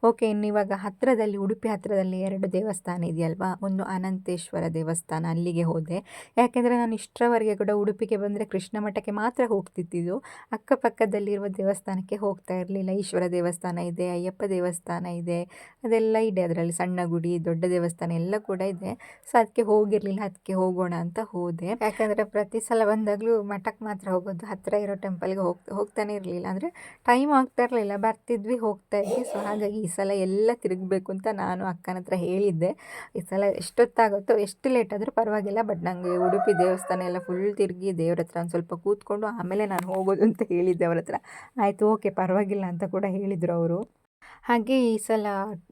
ಓಕೆ, ಇನ್ನು ಇವಾಗ ಹತ್ತಿರದಲ್ಲಿ, ಉಡುಪಿ ಹತ್ತಿರದಲ್ಲಿ 2 ದೇವಸ್ಥಾನ ಇದೆಯಲ್ವಾ. ಒಂದು ಅನಂತೇಶ್ವರ ದೇವಸ್ಥಾನ, ಅಲ್ಲಿಗೆ ಹೋದೆ. ಯಾಕೆಂದರೆ ನಾನು ಇಷ್ಟರವರೆಗೆ ಕೂಡ ಉಡುಪಿಗೆ ಬಂದರೆ ಕೃಷ್ಣ ಮಠಕ್ಕೆ ಮಾತ್ರ ಹೋಗ್ತಿದ್ದು. ಅಕ್ಕಪಕ್ಕದಲ್ಲಿರುವ ದೇವಸ್ಥಾನಕ್ಕೆ ಹೋಗ್ತಾ ಇರಲಿಲ್ಲ. ಈಶ್ವರ ದೇವಸ್ಥಾನ ಇದೆ, ಅಯ್ಯಪ್ಪ ದೇವಸ್ಥಾನ ಇದೆ, ಅದೆಲ್ಲ ಇದೆ. ಅದರಲ್ಲಿ ಸಣ್ಣ ಗುಡಿ, ದೊಡ್ಡ ದೇವಸ್ಥಾನ ಎಲ್ಲ ಕೂಡ ಇದೆ. ಸೊ ಅದಕ್ಕೆ ಹೋಗಿರಲಿಲ್ಲ, ಅದಕ್ಕೆ ಹೋಗೋಣ ಅಂತ ಹೋದೆ. ಯಾಕಂದರೆ ಪ್ರತಿ ಸಲ ಬಂದಾಗಲೂ ಮಠಕ್ಕೆ ಮಾತ್ರ ಹೋಗೋದು, ಹತ್ತಿರ ಇರೋ ಟೆಂಪಲ್ಗೆ ಹೋಗ್ತಾನೆ ಇರಲಿಲ್ಲ. ಅಂದರೆ ಟೈಮ್ ಆಗ್ತಾ ಇರಲಿಲ್ಲ, ಬರ್ತಿದ್ವಿ ಹೋಗ್ತಾ ಇದ್ವಿ. ಸೊ ಹಾಗಾಗಿ ಈ ಸಲ ಎಲ್ಲ ತಿರುಗಬೇಕು ಅಂತ ನಾನು ಅಕ್ಕನ ಹತ್ರ ಹೇಳಿದ್ದೆ. ಈ ಸಲ ಎಷ್ಟೊತ್ತಾಗುತ್ತೋ, ಎಷ್ಟು ಲೇಟ್ ಆದರೂ ಪರವಾಗಿಲ್ಲ, ಬಟ್ ನನಗೆ ಉಡುಪಿ ದೇವಸ್ಥಾನ ಎಲ್ಲ ಫುಲ್ ತಿರುಗಿ ದೇವ್ರ ಹತ್ರ ಒಂದು ಸ್ವಲ್ಪ ಕೂತ್ಕೊಂಡು ಆಮೇಲೆ ನಾನು ಹೋಗೋದು ಅಂತ ಹೇಳಿದ್ದೆ ಅವ್ರ ಹತ್ರ. ಆಯಿತು, ಓಕೆ, ಪರವಾಗಿಲ್ಲ ಅಂತ ಕೂಡ ಹೇಳಿದರು ಅವರು. ಹಾಗೆ ಈ ಸಲ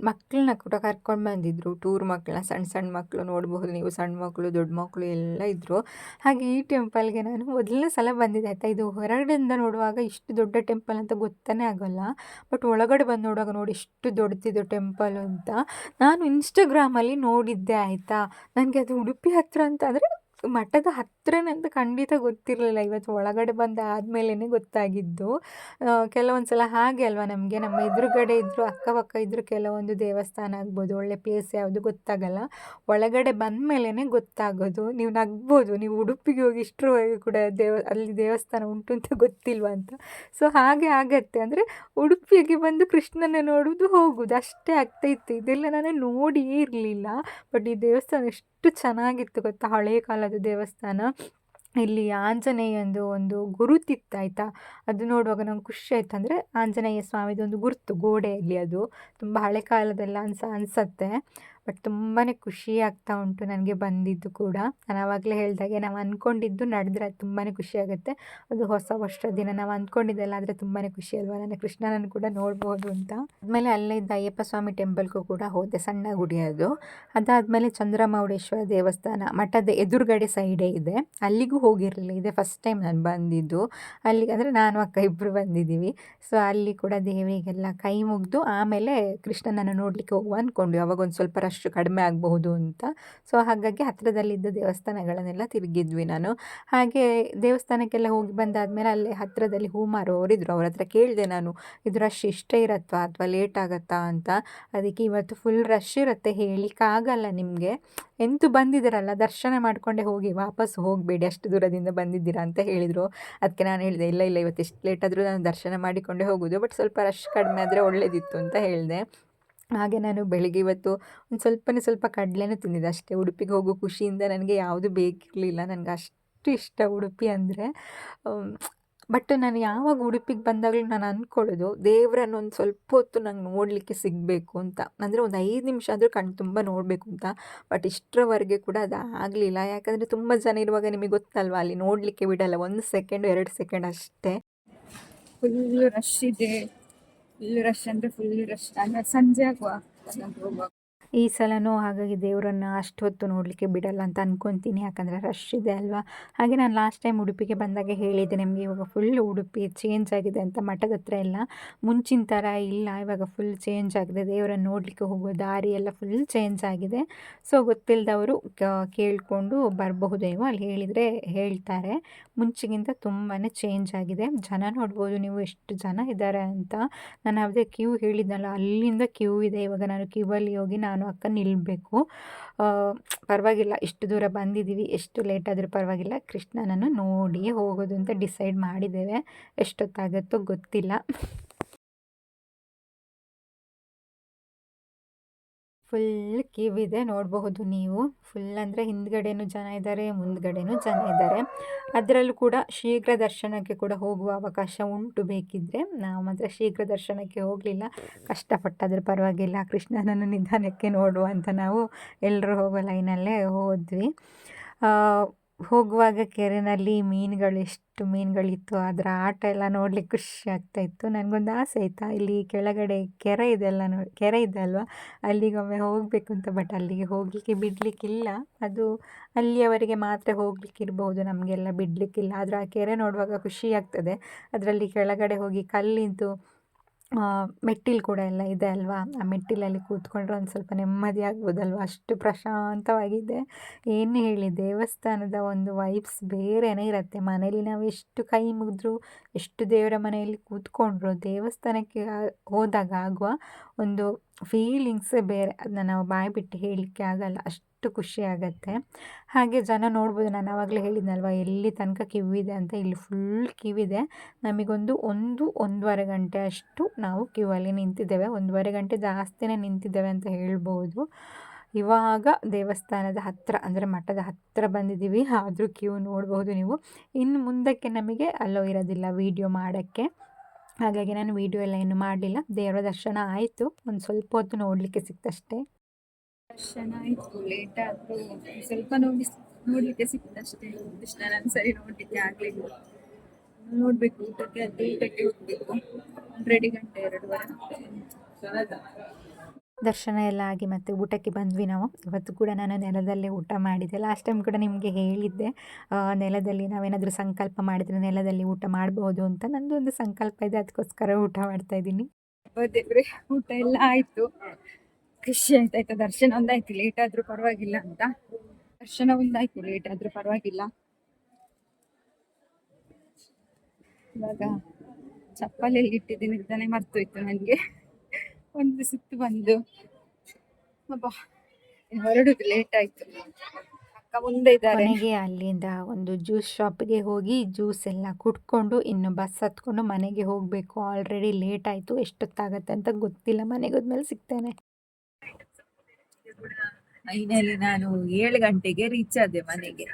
ಮಕ್ಕಳನ್ನ ಕೂಡ ಕರ್ಕೊಂಡು ಬಂದಿದ್ದರು, ಟೂರ್ ಮಕ್ಕಳನ್ನ. ಸಣ್ಣ ಸಣ್ಣ ಮಕ್ಕಳು ನೋಡಬಹುದು ನೀವು, ಸಣ್ಣ ಮಕ್ಕಳು, ದೊಡ್ಡ ಮಕ್ಕಳು ಎಲ್ಲ ಇದ್ದರು. ಹಾಗೆ ಈ ಟೆಂಪಲ್ಗೆ ನಾನು ಮೊದಲನೇ ಸಲ ಬಂದಿದ್ದೆ ಆಯಿತಾ. ಇದು ಹೊರಗಡೆಯಿಂದ ನೋಡುವಾಗ ಇಷ್ಟು ದೊಡ್ಡ ಟೆಂಪಲ್ ಅಂತ ಗೊತ್ತೇ ಆಗೋಲ್ಲ, ಬಟ್ ಒಳಗಡೆ ಬಂದು ನೋಡುವಾಗ ನೋಡಿ ಇಷ್ಟು ದೊಡ್ಡದಿದ್ದು ಟೆಂಪಲ್ ಅಂತ. ನಾನು ಇನ್ಸ್ಟಾಗ್ರಾಮಲ್ಲಿ ನೋಡಿದ್ದೆ ಆಯಿತಾ. ನನಗೆ ಅದು ಉಡುಪಿ ಹತ್ತಿರ ಅಂತ, ಅಂದರೆ ಮಠದ ಹತ್ತಿರನೇ ಅಂತ ಖಂಡಿತ ಗೊತ್ತಿರಲಿಲ್ಲ. ಇವತ್ತು ಒಳಗಡೆ ಬಂದ ಆದಮೇಲೆ ಗೊತ್ತಾಗಿದ್ದು. ಕೆಲವೊಂದು ಸಲ ಹಾಗೆ ಅಲ್ವಾ, ನಮಗೆ ನಮ್ಮ ಎದುರುಗಡೆ ಇದ್ದರೂ, ಅಕ್ಕಪಕ್ಕ ಇದ್ದರೂ ಕೆಲವೊಂದು ದೇವಸ್ಥಾನ ಆಗ್ಬೋದು, ಒಳ್ಳೆ ಪ್ಲೇಸ್ ಯಾವುದು ಗೊತ್ತಾಗಲ್ಲ, ಒಳಗಡೆ ಬಂದ ಮೇಲೇ ಗೊತ್ತಾಗೋದು. ನೀವು ನಗ್ಬೋದು, ನೀವು ಉಡುಪಿಗೆ ಹೋಗಿ ಇಷ್ಟರವರೆಗೆ ಕೂಡ ಅಲ್ಲಿ ದೇವಸ್ಥಾನ ಉಂಟು ಅಂತ ಗೊತ್ತಿಲ್ವ ಅಂತ. ಸೊ ಹಾಗೆ ಆಗತ್ತೆ, ಅಂದರೆ ಉಡುಪಿಗೆ ಬಂದು ಕೃಷ್ಣನ ನೋಡೋದು, ಹೋಗೋದು ಅಷ್ಟೇ ಆಗ್ತಾಯಿತ್ತು. ಇದೆಲ್ಲ ನಾನು ನೋಡಿಯೇ ಇರಲಿಲ್ಲ. ಬಟ್ ಈ ದೇವಸ್ಥಾನ ಎಷ್ಟು ಚೆನ್ನಾಗಿತ್ತು ಗೊತ್ತಾ, ಹಳೆ ಕಾಲದ ದೇವಸ್ಥಾನ. ಇಲ್ಲಿ ಆಂಜನೇಯಂದು ಒಂದು ಗುರುತಿತ್ತಾಯ್ತಾ, ಅದು ನೋಡುವಾಗ ನಂಗೆ ಖುಷಿ ಆಯಿತು. ಅಂದರೆ ಆಂಜನೇಯ ಸ್ವಾಮಿದೊಂದು ಗುರುತು ಗೋಡೆಯಲ್ಲಿ, ಅದು ತುಂಬ ಹಳೆ ಕಾಲದೆಲ್ಲ ಅನಿಸತ್ತೆ. ಬಟ್ ತುಂಬಾ ಖುಷಿ ಆಗ್ತಾ ಉಂಟು ನನಗೆ ಬಂದಿದ್ದು ಕೂಡ. ನಾನು ಆವಾಗಲೇ ಹೇಳಿದಾಗೆ, ನಾವು ಅಂದ್ಕೊಂಡಿದ್ದು ನಡೆದ್ರೆ ಅದು ತುಂಬಾ ಖುಷಿ ಆಗುತ್ತೆ. ಅದು ಹೊಸ ವರ್ಷದ ದಿನ ನಾವು ಅಂದ್ಕೊಂಡಿದ್ದೆಲ್ಲ ಆದರೆ ತುಂಬಾ ಖುಷಿ ಅಲ್ವಾ. ನಾನು ಕೃಷ್ಣನನ್ನು ಕೂಡ ನೋಡ್ಬೋದು ಅಂತ. ಆದಮೇಲೆ ಅಲ್ಲೇ ಇದ್ದ ಅಯ್ಯಪ್ಪ ಸ್ವಾಮಿ ಟೆಂಪಲ್ಗೂ ಕೂಡ ಹೋದೆ, ಸಣ್ಣ ಗುಡಿ ಅದು. ಅದಾದಮೇಲೆ ಚಂದ್ರಮೌಳೇಶ್ವರ ದೇವಸ್ಥಾನ ಮಠದ ಎದುರುಗಡೆ ಸೈಡೇ ಇದೆ, ಅಲ್ಲಿಗೂ ಹೋಗಿರಲಿಲ್ಲ. ಇದೇ ಫಸ್ಟ್ ಟೈಮ್ ನಾನು ಬಂದಿದ್ದು ಅಲ್ಲಿಗೆ. ಅಂದರೆ ನಾನು ಅಕ್ಕ ಇಬ್ಬರು ಬಂದಿದ್ದೀವಿ. ಸೊ ಅಲ್ಲಿ ಕೂಡ ದೇವರಿಗೆಲ್ಲ ಕೈ ಮುಗಿದು ಆಮೇಲೆ ಕೃಷ್ಣನನ್ನು ನೋಡಲಿಕ್ಕೆ ಹೋಗುವ ಅಂದ್ಕೊಂಡ್ವಿ. ಅವಾಗ ಒಂದು ಸ್ವಲ್ಪ ರಶ್ ಕಡಿಮೆ ಆಗಬಹುದು ಅಂತ. ಸೊ ಹಾಗಾಗಿ ಹತ್ತಿರದಲ್ಲಿದ್ದ ದೇವಸ್ಥಾನಗಳನ್ನೆಲ್ಲ ತಿರುಗಿದ್ವಿ ನಾನು. ಹಾಗೆ ದೇವಸ್ಥಾನಕ್ಕೆಲ್ಲ ಹೋಗಿ ಬಂದಾದಮೇಲೆ ಅಲ್ಲಿ ಹತ್ತಿರದಲ್ಲಿ ಹೂ ಮಾರೋರಿದ್ರು, ಅವ್ರ ಹತ್ರ ಕೇಳಿದೆ ನಾನು, ಇದು ರಶ್ ಇಷ್ಟೇ ಇರತ್ತಾ ಅಥವಾ ಲೇಟ್ ಆಗುತ್ತಾ ಅಂತ. ಅದಕ್ಕೆ ಇವತ್ತು ಫುಲ್ ರಶ್ ಇರುತ್ತೆ, ಹೇಳಲಿಕ್ಕಾಗಲ್ಲ ನಿಮಗೆ. ಎಂತೂ ಬಂದಿದ್ದೀರಲ್ಲ, ದರ್ಶನ ಮಾಡಿಕೊಂಡೇ ಹೋಗಿ, ವಾಪಸ್ ಹೋಗಬೇಡಿ, ಅಷ್ಟು ದೂರದಿಂದ ಬಂದಿದ್ದೀರಾ ಅಂತ ಹೇಳಿದರು. ಅದಕ್ಕೆ ನಾನು ಹೇಳಿದೆ, ಇಲ್ಲ ಇವತ್ತು ಎಷ್ಟು ಲೇಟ್ ಆದರೂ ನಾನು ದರ್ಶನ ಮಾಡಿಕೊಂಡೇ ಹೋಗೋದು, ಬಟ್ ಸ್ವಲ್ಪ ರಶ್ ಕಡಿಮೆ ಆದರೆ ಒಳ್ಳೆಯದಿತ್ತು ಅಂತ ಹೇಳಿದೆ. ಹಾಗೆ ನಾನು ಬೆಳಿಗ್ಗೆ ಇವತ್ತು ಒಂದು ಸ್ವಲ್ಪ ಕಡಲೆನೂ ತಿಂದಿದ್ದೆ ಅಷ್ಟೇ. ಉಡುಪಿಗೆ ಹೋಗೋ ಖುಷಿಯಿಂದ ನನಗೆ ಯಾವುದು ಬೇಕಿರಲಿಲ್ಲ, ನನಗೆ ಅಷ್ಟು ಇಷ್ಟ ಉಡುಪಿ ಅಂದರೆ. ಬಟ್ ನಾನು ಯಾವಾಗ ಉಡುಪಿಗೆ ಬಂದಾಗಲೂ ನಾನು ಅಂದ್ಕೊಳ್ಳೋದು, ದೇವರನ್ನು ಒಂದು ಸ್ವಲ್ಪ ಹೊತ್ತು ನಂಗೆ ನೋಡಲಿಕ್ಕೆ ಸಿಗಬೇಕು ಅಂತ. ಅಂದರೆ ಒಂದು 5 ನಿಮಿಷ ಆದರೂ ಕಣ್ಣು ತುಂಬ ನೋಡಬೇಕು ಅಂತ. ಬಟ್ ಇಷ್ಟರವರೆಗೆ ಕೂಡ ಅದು ಆಗಲಿಲ್ಲ. ಯಾಕಂದರೆ ತುಂಬ ಜನ ಇರುವಾಗ ನಿಮಗೆ ಗೊತ್ತಲ್ವ, ಅಲ್ಲಿ ನೋಡಲಿಕ್ಕೆ ಬಿಡಲ್ಲ, 1 ಸೆಕೆಂಡು 2 ಸೆಕೆಂಡ್ ಅಷ್ಟೇ. ಫುಲ್ ರಶ್ ಇದೆ, ಫುಲ್ ರಶ್ ಅಂದರೆ ಫುಲ್ ರಶ್. ಸಂಜೆ ಆಗುವ ಹೋಗುವಾಗ ಈ ಸಲನೂ ಹಾಗಾಗಿ ದೇವರನ್ನು ಅಷ್ಟು ಹೊತ್ತು ನೋಡಲಿಕ್ಕೆ ಬಿಡಲ್ಲ ಅಂತ ಅನ್ಕೊತೀನಿ, ಯಾಕಂದರೆ ರಶ್ ಇದೆ ಅಲ್ವಾ. ಹಾಗೆ ನಾನು ಲಾಸ್ಟ್ ಟೈಮ್ ಉಡುಪಿಗೆ ಬಂದಾಗ ಹೇಳಿದ್ದೆ ನಿಮಗೆ, ಇವಾಗ ಫುಲ್ ಉಡುಪಿ ಚೇಂಜ್ ಆಗಿದೆ ಅಂತ. ಮಠದ ಹತ್ರ ಎಲ್ಲ ಮುಂಚಿನ ಥರ ಇಲ್ಲ, ಇವಾಗ ಫುಲ್ ಚೇಂಜ್ ಆಗಿದೆ. ದೇವರನ್ನು ನೋಡಲಿಕ್ಕೆ ಹೋಗುವ ದಾರಿ ಎಲ್ಲ ಫುಲ್ ಚೇಂಜ್ ಆಗಿದೆ. ಸೊ ಗೊತ್ತಿಲ್ಲದವರು ಕೇಳಿಕೊಂಡು ಬರಬಹುದೇನೋ, ಅಲ್ಲಿ ಹೇಳಿದರೆ ಹೇಳ್ತಾರೆ. ಮುಂಚೆಗಿಂತ ತುಂಬಾ ಚೇಂಜ್ ಆಗಿದೆ. ಜನ ನೋಡ್ಬೋದು ನೀವು ಎಷ್ಟು ಜನ ಇದ್ದಾರೆ ಅಂತ. ನಾನು ಯಾವುದೇ ಕ್ಯೂ ಹೇಳಿದ್ನಲ್ಲ, ಅಲ್ಲಿಂದ ಕ್ಯೂ ಇದೆ. ಇವಾಗ ನಾನು ಕ್ಯೂವಲ್ಲಿ ಹೋಗಿ ನಾನು ಅಕ್ಕ ನಿಲ್ಲಬೇಕು. ಪರವಾಗಿಲ್ಲ, ಇಷ್ಟು ದೂರ ಬಂದಿದ್ದೀವಿ, ಎಷ್ಟು ಲೇಟ್ ಆದರೂ ಪರವಾಗಿಲ್ಲ, ಕೃಷ್ಣನನ್ನು ನೋಡಿ ಹೋಗೋದು ಅಂತ ಡಿಸೈಡ್ ಮಾಡಿದ್ದೇವೆ. ಎಷ್ಟೊತ್ತಾಗುತ್ತೋ ಗೊತ್ತಿಲ್ಲ. ಫುಲ್ ಕ್ಯೂ ಇದೆ, ನೋಡಬಹುದು ನೀವು. ಫುಲ್ ಅಂದರೆ ಹಿಂದ್ಗಡೆನೂ ಜನ ಇದ್ದಾರೆ, ಮುಂದ್ಗಡೆನೂ ಜನ ಇದ್ದಾರೆ. ಅದರಲ್ಲೂ ಕೂಡ ಶೀಘ್ರ ದರ್ಶನಕ್ಕೆ ಕೂಡ ಹೋಗುವ ಅವಕಾಶ ಉಂಟು ಬೇಕಿದ್ದರೆ. ನಾವು ಮಾತ್ರ ಶೀಘ್ರ ದರ್ಶನಕ್ಕೆ ಹೋಗಲಿಲ್ಲ, ಕಷ್ಟಪಟ್ಟಾದರೂ ಪರವಾಗಿಲ್ಲ ಕೃಷ್ಣನನ್ನು ನಿಧಾನಕ್ಕೆ ನೋಡುವ ಅಂತ ನಾವು ಎಲ್ಲರೂ ಹೋಗೋ ಲೈನಲ್ಲೇ ಹೋದ್ವಿ. ಹೋಗುವಾಗ ಕೆರೆಯಲ್ಲಿ ಮೀನುಗಳು, ಎಷ್ಟು ಮೀನುಗಳಿತ್ತು, ಅದರ ಆಟ ಎಲ್ಲ ನೋಡಲಿಕ್ಕೆ ಖುಷಿ ಆಗ್ತಾಯಿತ್ತು. ನನಗೊಂದು ಆಸೆ ಆಯಿತಾ, ಇಲ್ಲಿ ಕೆಳಗಡೆ ಕೆರೆ ಕೆರೆ ಇದೆ ಅಲ್ವಾ, ಅಲ್ಲಿಗೊಮ್ಮೆ ಹೋಗಬೇಕು ಅಂತ. ಬಟ್ ಅಲ್ಲಿಗೆ ಹೋಗಲಿಕ್ಕೆ ಬಿಡಲಿಕ್ಕಿಲ್ಲ, ಅದು ಅಲ್ಲಿಯವರೆಗೆ ಮಾತ್ರ ಹೋಗ್ಲಿಕ್ಕೆ ಇರ್ಬೋದು, ನಮಗೆಲ್ಲ ಬಿಡಲಿಕ್ಕಿಲ್ಲ. ಆದರೆ ಆ ಕೆರೆ ನೋಡುವಾಗ ಖುಷಿ ಆಗ್ತದೆ. ಅದರಲ್ಲಿ ಕೆಳಗಡೆ ಹೋಗಿ ಕಲ್ಲಿಂದು ಮೆಟ್ಟಿಲು ಕೂಡ ಎಲ್ಲ ಇದೆ ಅಲ್ವಾ, ಆ ಮೆಟ್ಟಿಲಲ್ಲಿ ಕೂತ್ಕೊಂಡ್ರೆ ಒಂದು ಸ್ವಲ್ಪ ನೆಮ್ಮದಿ ಆಗ್ಬೋದಲ್ವ, ಅಷ್ಟು ಪ್ರಶಾಂತವಾಗಿದೆ. ಏನು ಹೇಳಿ, ದೇವಸ್ಥಾನದ ಒಂದು ವೈಬ್ಸ್ ಬೇರೆಯೇ ಇರುತ್ತೆ. ಮನೇಲಿ ನಾವು ಎಷ್ಟು ಕೈ ಮುಗಿದ್ರು, ಎಷ್ಟು ದೇವರ ಮನೆಯಲ್ಲಿ ಕೂತ್ಕೊಂಡ್ರು, ದೇವಸ್ಥಾನಕ್ಕೆ ಹೋದಾಗ ಆಗುವ ಒಂದು ಫೀಲಿಂಗ್ಸೇ ಬೇರೆ. ಅದನ್ನ ನಾವು ಬಾಯಿ ಬಿಟ್ಟು ಹೇಳಲಿಕ್ಕೆ ಆಗಲ್ಲ, ಅಷ್ಟು ಖುಷಿ ಆಗುತ್ತೆ. ಹಾಗೆ ಜನ ನೋಡ್ಬೋದು, ನಾನು ಆವಾಗಲೇ ಹೇಳಿದ್ನಲ್ವ ಎಲ್ಲಿ ತನಕ ಕ್ಯೂ ಇದೆ ಅಂತ. ಇಲ್ಲಿ ಫುಲ್ ಕ್ಯೂ ಇದೆ. ನಮಗೊಂದು 1-1.5 ಗಂಟೆ ಅಷ್ಟು ನಾವು ಕ್ಯೂ ಅಲ್ಲಿ ನಿಂತಿದ್ದೇವೆ. 1.5 ಗಂಟೆ ಜಾಸ್ತಿನೇ ನಿಂತಿದ್ದೇವೆ ಅಂತ ಹೇಳ್ಬೋದು. ಇವಾಗ ದೇವಸ್ಥಾನದ ಹತ್ತಿರ ಅಂದರೆ ಮಠದ ಹತ್ತಿರ ಬಂದಿದ್ದೀವಿ, ಆದರೂ ಕ್ಯೂ ನೋಡ್ಬೋದು ನೀವು. ಇನ್ನು ಮುಂದಕ್ಕೆ ನಮಗೆ ಅಲ್ಲೋ ಇರೋದಿಲ್ಲ ವೀಡಿಯೋ ಮಾಡೋಕ್ಕೆ, ಹಾಗಾಗಿ ನಾನು ವೀಡಿಯೋ ಎಲ್ಲ ಏನು ಮಾಡಲಿಲ್ಲ. ದೇವರ ದರ್ಶನ ಆಯಿತು, ಒಂದು ಸ್ವಲ್ಪ ಹೊತ್ತು ನೋಡಲಿಕ್ಕೆ ಸಿಕ್ತಷ್ಟೇ. ದರ್ಶನ ಆಯ್ತು, ಲೇಟ್ ಆದ್ರೂ ಸ್ವಲ್ಪ ನೋಡ್ಲಿಕ್ಕೆ ಸಿಕ್ತಷ್ಟೇ. ಕೃಷ್ಣನನ್ನು ಸರಿ ನೋಡ್ಲಿಕ್ಕೆ ಆಗ್ಲಿಲ್ಲ. ನೋಡ್ಬೇಕು, ಊಟಕ್ಕೆ ಹೋಗ್ಬೇಕು. 2 ಗಂಟೆ 2:30. ದರ್ಶನ ಎಲ್ಲ ಆಗಿ ಮತ್ತೆ ಊಟಕ್ಕೆ ಬಂದ್ವಿ ನಾವು. ಇವತ್ತು ಕೂಡ ನಾನು ನೆಲದಲ್ಲೇ ಊಟ ಮಾಡಿದ್ದೆ. ಲಾಸ್ಟ್ ಟೈಮ್ ಕೂಡ ನಿಮಗೆ ಹೇಳಿದ್ದೆ, ನೆಲದಲ್ಲಿ ನಾವೇನಾದರೂ ಸಂಕಲ್ಪ ಮಾಡಿದರೆ ನೆಲದಲ್ಲಿ ಊಟ ಮಾಡಬಹುದು ಅಂತ. ನಂದು ಒಂದು ಸಂಕಲ್ಪ ಇದೆ, ಅದಕ್ಕೋಸ್ಕರ ಊಟ ಮಾಡ್ತಾಯಿದ್ದೀನಿ. ದೇವ್ರೆ, ಊಟ ಎಲ್ಲ ಆಯ್ತು, ಖುಷಿ ಆಯ್ತಾಯ್ತು. ದರ್ಶನ ಒಂದಾಯ್ತು, ಲೇಟ್ ಆದ್ರೂ ಪರವಾಗಿಲ್ಲ ಅಂತ. ದರ್ಶನ ಒಂದಾಯ್ತು, ಲೇಟ್ ಆದ್ರೂ ಪರವಾಗಿಲ್ಲ. ಇವಾಗ ಚಪ್ಪಲೆಲ್ಲಿ ಇಟ್ಟಿದ್ದೀನಿ ಅಂತಾನೆ ಮರ್ತೋಯ್ತು ನನಗೆ. ಒಂದು ಸುತ್ತು ಬಂದು ಹೊರಡುದು ಲೇಟ್ ಆಯ್ತು. ಅಕ್ಕ ಮುಂದೆ ಇದ್ದಾರೆ. ಕೊನೆಗೆ ಅಲ್ಲಿಂದ ಒಂದು ಜ್ಯೂಸ್ ಶಾಪಿಗೆ ಹೋಗಿ ಜ್ಯೂಸ್ ಎಲ್ಲ ಕುಡ್ಕೊಂಡು ಇನ್ನು ಬಸ್ ಹತ್ಕೊಂಡು ಮನೆಗೆ ಹೋಗಬೇಕು. ಆಲ್ರೆಡಿ ಲೇಟ್ ಆಯಿತು, ಎಷ್ಟೊತ್ತಾಗತ್ತೆ ಅಂತ ಗೊತ್ತಿಲ್ಲ. ಮನೆಗೆ ಹೋದ್ಮೇಲೆ ಸಿಗ್ತೇನೆ. ಫೈನಲಿ ನಾನು 7 ಗಂಟೆಗೆ ರೀಚ್ ಆದೆ ಮನೆಗೆ.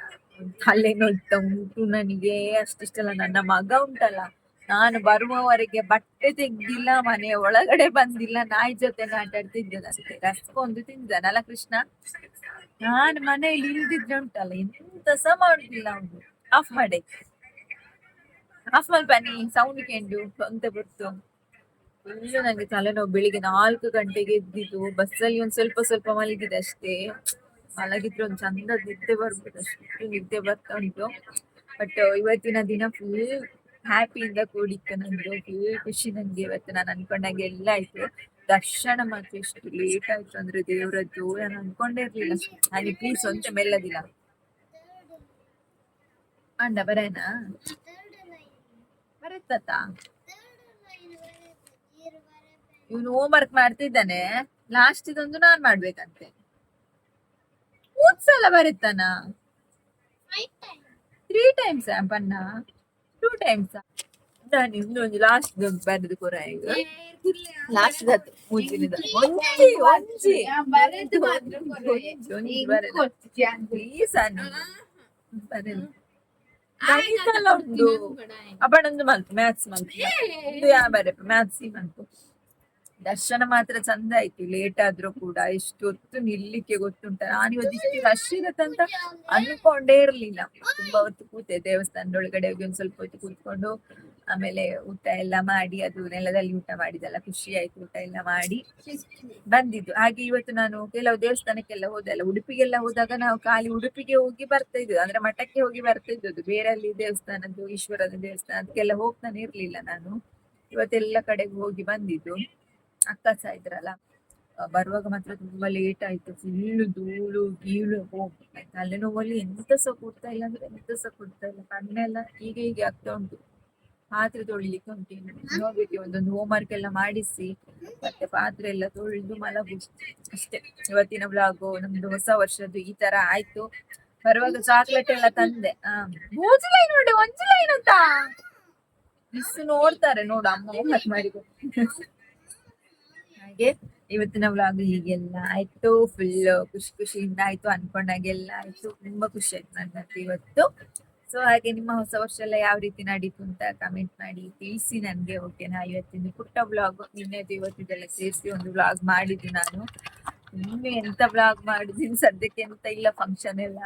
ತಲೆ ನೋಡ್ತಾ ಉಂಟು ನನಗೆ ಅಷ್ಟಿಷ್ಟಲ್ಲ. ನನ್ನ ಮಗ ಉಂಟಲ್ಲ, ನಾನು ಬರುವವರೆಗೆ ಬಟ್ಟೆ ತೆಗ್ದಿಲ್ಲ, ಮನೆ ಒಳಗಡೆ ಬಂದಿಲ್ಲ, ನಾಯಿ ಜೊತೆ ಆಟಾಡ್ತಿದ್ದೇನೆ ಅಷ್ಟೇ. ರಸ್ಕೊಂಡು ತಿಂದಾನಲ್ಲ ಕೃಷ್ಣ. ನಾನು ಮನೆಯಲ್ಲಿ ಇಲ್ದಿದ್ರೆ ಉಂಟಲ್ಲ ಎಂತ ಸಹ ಮಾಡುದಿಲ್ಲ. ಅವನು ಆಫ್ ಮಾಡಿ ಬನ್ನಿ ಸೌಂಡ್ ಕೇಂಡು ಅಂತ ಬರ್ತು. ಫುಲ್ಲು ನನಗೆ ತಲೆನೋವು. ಬೆಳಿಗ್ಗೆ 4 ಗಂಟೆಗೆ ಎದ್ದಿದ್ದು, ಬಸ್ಸಲ್ಲಿ ಒಂದ್ ಸ್ವಲ್ಪ ಮಲಗಿದೆ ಅಷ್ಟೇ. ಮಲಗಿದ್ರೆ ಒಂದು ಚಂದ ನಿದ್ದೆ ಬರ್ಬೋದು, ಅಷ್ಟು ನಿದ್ದೆ ಬರ್ತಾ ಉಂಟು. ಬಟ್ ಇವತ್ತಿನ ದಿನ ಫುಲ್ ಹ್ಯಾಪಿಯಿಂದ ಕೂಡಿತ್ತು ನಂದು. ಫುಲ್ ಖುಷಿ ನಂಗೆ ಇವತ್ತು. ನಾನು ಅನ್ಕೊಂಡಂಗೆ ಎಲ್ಲ ಆಯ್ತು. ದರ್ಶನ ಮಾತ್ರ ಎಷ್ಟು ಲೇಟ್ ಆಯ್ತು ಅಂದ್ರೆ ದೇವರದ್ದು, ನಾನು ಅನ್ಕೊಂಡೇ ಇರ್ಲಿಲ್ಲ. ನಾನು ಪ್ಲೀಸ್ ಒಂತೆ ಮೆಲ್ಲದಿಲ್ಲ ಅಂಡ ಬರೇನಾ ಬರತ್ತ. ಇವನು ಹೋಮ್ ವರ್ಕ್ ಮಾಡ್ತಿದ್ದಾನೆ, ಲಾಸ್ಟ್ ಇದೊಂದು ನಾನ್ ಮಾಡ್ಬೇಕಂತೆ. 3 ಸಲ ಬರುತ್ತಾನ? 3 ಟೈಮ್ಸ್ ಬಣ್ಣ, 2 ಟೈಮ್ಸ್ ನಾನು ಇನ್ನೊಂದು ಲಾಸ್ಟ್ ಬರೆದು ಕೊರ. ಈಗ ಲಾಸ್ಟ್ ಮೂಜಿನಿದ ಒಂಜಿ ಪ್ಲೀಸ್ ಅನ್ನು ಬರೆದು ಗಣಿತಲ್ಲ ಒಂದು ಅಬ್ಬಣೊಂದು ಮಲ್ತು ಮ್ಯಾಥ್ಸ್ ಮಲ್ತು ಬರಪ್ಪ ಮ್ಯಾಥ್ಸ್ ಮಲ್ತು. ದರ್ಶನ ಮಾತ್ರ ಚಂದ ಆಯ್ತು, ಲೇಟ್ ಆದ್ರೂ ಕೂಡ. ಎಷ್ಟು ಹೊತ್ತು ನಿಲ್ಲಿಕ್ಕೆ ಗೊತ್ತುಂಟ. ನಾನು ಇವತ್ತು ಇಷ್ಟು ರಶ್ ಇರತ್ತಂತ ಅನ್ಕೊಂಡೇ ಇರ್ಲಿಲ್ಲ. ತುಂಬಾ ಹೊತ್ತು ಕೂತೆ ದೇವಸ್ಥಾನದೊಳಗಡೆ ಹೋಗಿ ಒಂದ್ ಸ್ವಲ್ಪ ಹೊತ್ತು ಕೂತ್ಕೊಂಡು ಆಮೇಲೆ ಊಟ ಎಲ್ಲ ಮಾಡಿ, ಅದು ನೆಲದಲ್ಲಿ ಊಟ ಮಾಡಿದೆಲ್ಲ ಖುಷಿ ಆಯ್ತು. ಊಟ ಎಲ್ಲ ಮಾಡಿ ಬಂದಿದ್ದು. ಹಾಗೆ ಇವತ್ತು ನಾನು ಕೆಲವು ದೇವಸ್ಥಾನಕ್ಕೆಲ್ಲ ಹೋದೆಲ್ಲ. ಉಡುಪಿಗೆಲ್ಲ ಹೋದಾಗ ನಾವು ಖಾಲಿ ಉಡುಪಿಗೆ ಹೋಗಿ ಬರ್ತಾ ಇದ್ದದ್ದು, ಅಂದ್ರೆ ಮಠಕ್ಕೆ ಹೋಗಿ ಬರ್ತಾ ಇದ್ದದ್ದು. ಬೇರೆ ಅಲ್ಲಿ ದೇವಸ್ಥಾನದ್ದು, ಈಶ್ವರನ ದೇವಸ್ಥಾನ ಅದಕ್ಕೆಲ್ಲ ಹೋಗ್ತಾನೆ ಇರ್ಲಿಲ್ಲ ನಾನು. ಇವತ್ತೆಲ್ಲ ಕಡೆಗೆ ಹೋಗಿ ಬಂದಿದ್ದು. ಅಕ್ಕ ಸಹ ಇದ್ರಲ್ಲ, ಬರುವಾಗ ಮಾತ್ರ ತುಂಬಾ ಲೇಟ್ ಆಯ್ತು. ಫುಲ್ಲು ಧೂಳು ಗೀಳು ತಲೆನೋವಲ್ಲಿ ಎಂತ ಸಹ ಕೊಡ್ತಾ ಇಲ್ಲ, ಅಂದ್ರೆ ಎಂತ ಸಹ ಕೊಡ್ತಾ ಇಲ್ಲ. ಕಣ್ಣೆಲ್ಲ ಹೀಗೆ ಆಗ್ತಾ ಉಂಟು. ಪಾತ್ರೆ ತೊಳಿಲಿಕ್ಕೆ ಉಂಟು ಇನ್ನು. ಹೋಗ್ಲಿಕ್ಕೆ ಒಂದೊಂದು ಹೋಮ್ವರ್ಕ್ ಎಲ್ಲ ಮಾಡಿಸಿ ಮತ್ತೆ ಪಾತ್ರೆ ಎಲ್ಲ ತೊಳೆದು ಮಲಗು ಅಷ್ಟೇ. ಇವತ್ತಿನ ಬ್ಲಾಗು ನಮ್ದು ಹೊಸ ವರ್ಷದ್ದು ಈ ತರ ಆಯ್ತು. ಬರುವಾಗ ಚಾಕ್ಲೇಟ್ ಎಲ್ಲ ತಂದೆ. ಮೂಜುಲೈ ನೋಡಿ, ಒಂಜುಲೈ ಅಂತ ಮಿಸ್ ನೋಡ್ತಾರೆ ನೋಡು, ಅಮ್ಮ ಹೋಮ್ವರ್ಕ್ ಮಾಡಿಕೊಂಡು. ಹಾಗೆ ಇವತ್ತಿನ ವ್ಲಾಗ್ ಹೀಗೆಲ್ಲ ಆಯ್ತು. ಫುಲ್ ಖುಷಿಯಿಂದ ಆಯ್ತು, ಅನ್ಕೊಂಡಾಗೆಲ್ಲ ಆಯ್ತು. ತುಂಬಾ ಖುಷಿ ಆಯ್ತು ನನಗಂತೂ ಇವತ್ತು. ಸೊ ಹಾಗೆ ನಿಮ್ಮ ಹೊಸ ವರ್ಷ ಎಲ್ಲ ಯಾವ ರೀತಿ ನಡೀತು ಅಂತ ಕಮೆಂಟ್ ಮಾಡಿ ತಿಳಿಸಿ ನನ್ಗೆ, ಓಕೆನಾ. ಇವತ್ತಿನ ಪುಟ್ಟ ವ್ಲಾಗ್ ನಿನ್ನೆದು ಇವತ್ತಿದೆಲ್ಲ ಸೇರಿಸಿ ಒಂದು ವ್ಲಾಗ್ ಮಾಡಿದ್ದು ನಾನು. ಇನ್ನು ಎಂತ ವ್ಲಾಗ್ ಮಾಡಿದ್ದೀನಿ ಸದ್ಯಕ್ಕೆ, ಎಂತ ಇಲ್ಲ, ಫಂಕ್ಷನ್ ಎಲ್ಲ.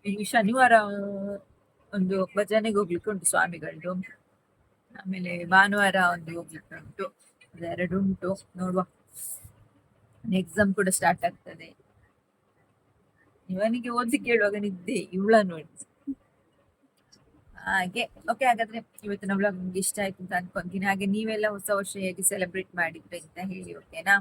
ಈ ಶನಿವಾರ ಒಂದು ಭಜನೆಗೆ ಹೋಗ್ಲಿಕ್ಕೆ ಉಂಟು ಸ್ವಾಮಿಗಳದ್ದು. ಆಮೇಲೆ ಭಾನುವಾರ ಒಂದು ಹೋಗ್ಲಿಕ್ಕೆ ಉಂಟು. ಅದೆರಡು ಉಂಟು, ನೋಡುವ. ಎಕ್ಸಾಮ್ ಕೂಡ ಸ್ಟಾರ್ಟ್ ಆಗ್ತದೆ. ಇವನಿಗೆ ಓದ್ಲಿಕ್ಕೆ ಹೇಳುವಾಗ ನಿದ್ದೆ, ಇವಳ ನೋಡಿ ಹಾಗೆ. ಓಕೆ, ಹಾಗಾದ್ರೆ ಇವತ್ತಿನ ವ್ಲಾಗ್ ನಿಮ್ಗೆ ಇಷ್ಟ ಆಯ್ತು ಅಂತ ಅನ್ಕೊಂತೀನಿ. ಹಾಗೆ ನೀವೆಲ್ಲ ಹೊಸ ವರ್ಷ ಹೇಗೆ ಸೆಲೆಬ್ರೇಟ್ ಮಾಡಿದ್ರೆ ಅಂತ ಹೇಳಿ, ಓಕೆನಾ.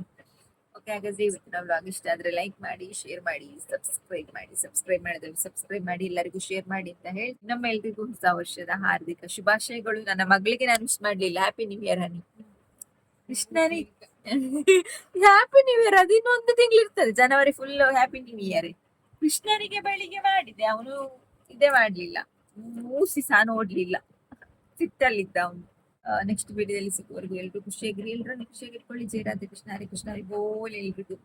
ಓಕೆ, ಹಾಗಾದ್ರೆ ಇವತ್ತಿನ ವ್ಲಾಗ್ ಇಷ್ಟ ಆದ್ರೆ ಲೈಕ್ ಮಾಡಿ, ಶೇರ್ ಮಾಡಿ, ಸಬ್ಸ್ಕ್ರೈಬ್ ಮಾಡಿದ್ರೆ ಸಬ್ಸ್ಕ್ರೈಬ್ ಮಾಡಿ, ಎಲ್ಲರಿಗೂ ಶೇರ್ ಮಾಡಿ ಅಂತ ಹೇಳಿ ನಮ್ಮ ಎಲ್ರಿಗೂ ಹೊಸ ವರ್ಷದ ಹಾರ್ದಿಕ ಶುಭಾಶಯಗಳು. ನನ್ನ ಮಗಳಿಗೆ ನಾನು ವಿಶ್ ಮಾಡ್ಲಿಲ್ಲ. ಹ್ಯಾಪಿ ನ್ಯೂ ಇಯರ್ ಹನಿ. ಕೃಷ್ಣನಿ ಹ್ಯಾಪಿ ನ್ಯೂ ಇಯರ್, ಅದು ಇನ್ನೊಂದು ತಿಂಗಳು ಇರ್ತದೆ. ಜನವರಿ ಫುಲ್ ಹ್ಯಾಪಿ ನ್ಯೂ ಇಯರ್. ಕೃಷ್ಣನಿಗೆ ಬೆಳಿಗ್ಗೆ ಮಾಡಿದೆ, ಅವನು ಇದೇ ಮಾಡ್ಲಿಲ್ಲ, ಮೂಸಿ ಸಹ ನೋಡ್ಲಿಲ್ಲ, ಸಿಟ್ಟಲ್ಲಿದ್ದ ಅವನು. ನೆಕ್ಸ್ಟ್ ವಿಡಿಯೋದಲ್ಲಿ ಸಿಗುವವರೆಗೂ ಎಲ್ರು ಖುಷಿಯಾಗಿರಿ. ಎಲ್ಲರೂ ಖುಷಿಯಾಗಿರ್ಕೊಳ್ಳಿ. ಜಯ ರಾಧೆ ಕೃಷ್ಣ, ಹರೇ ಕೃಷ್ಣ, ಹರಿ ಬೋಲ್ ಎಲ್ರಿಗೂ.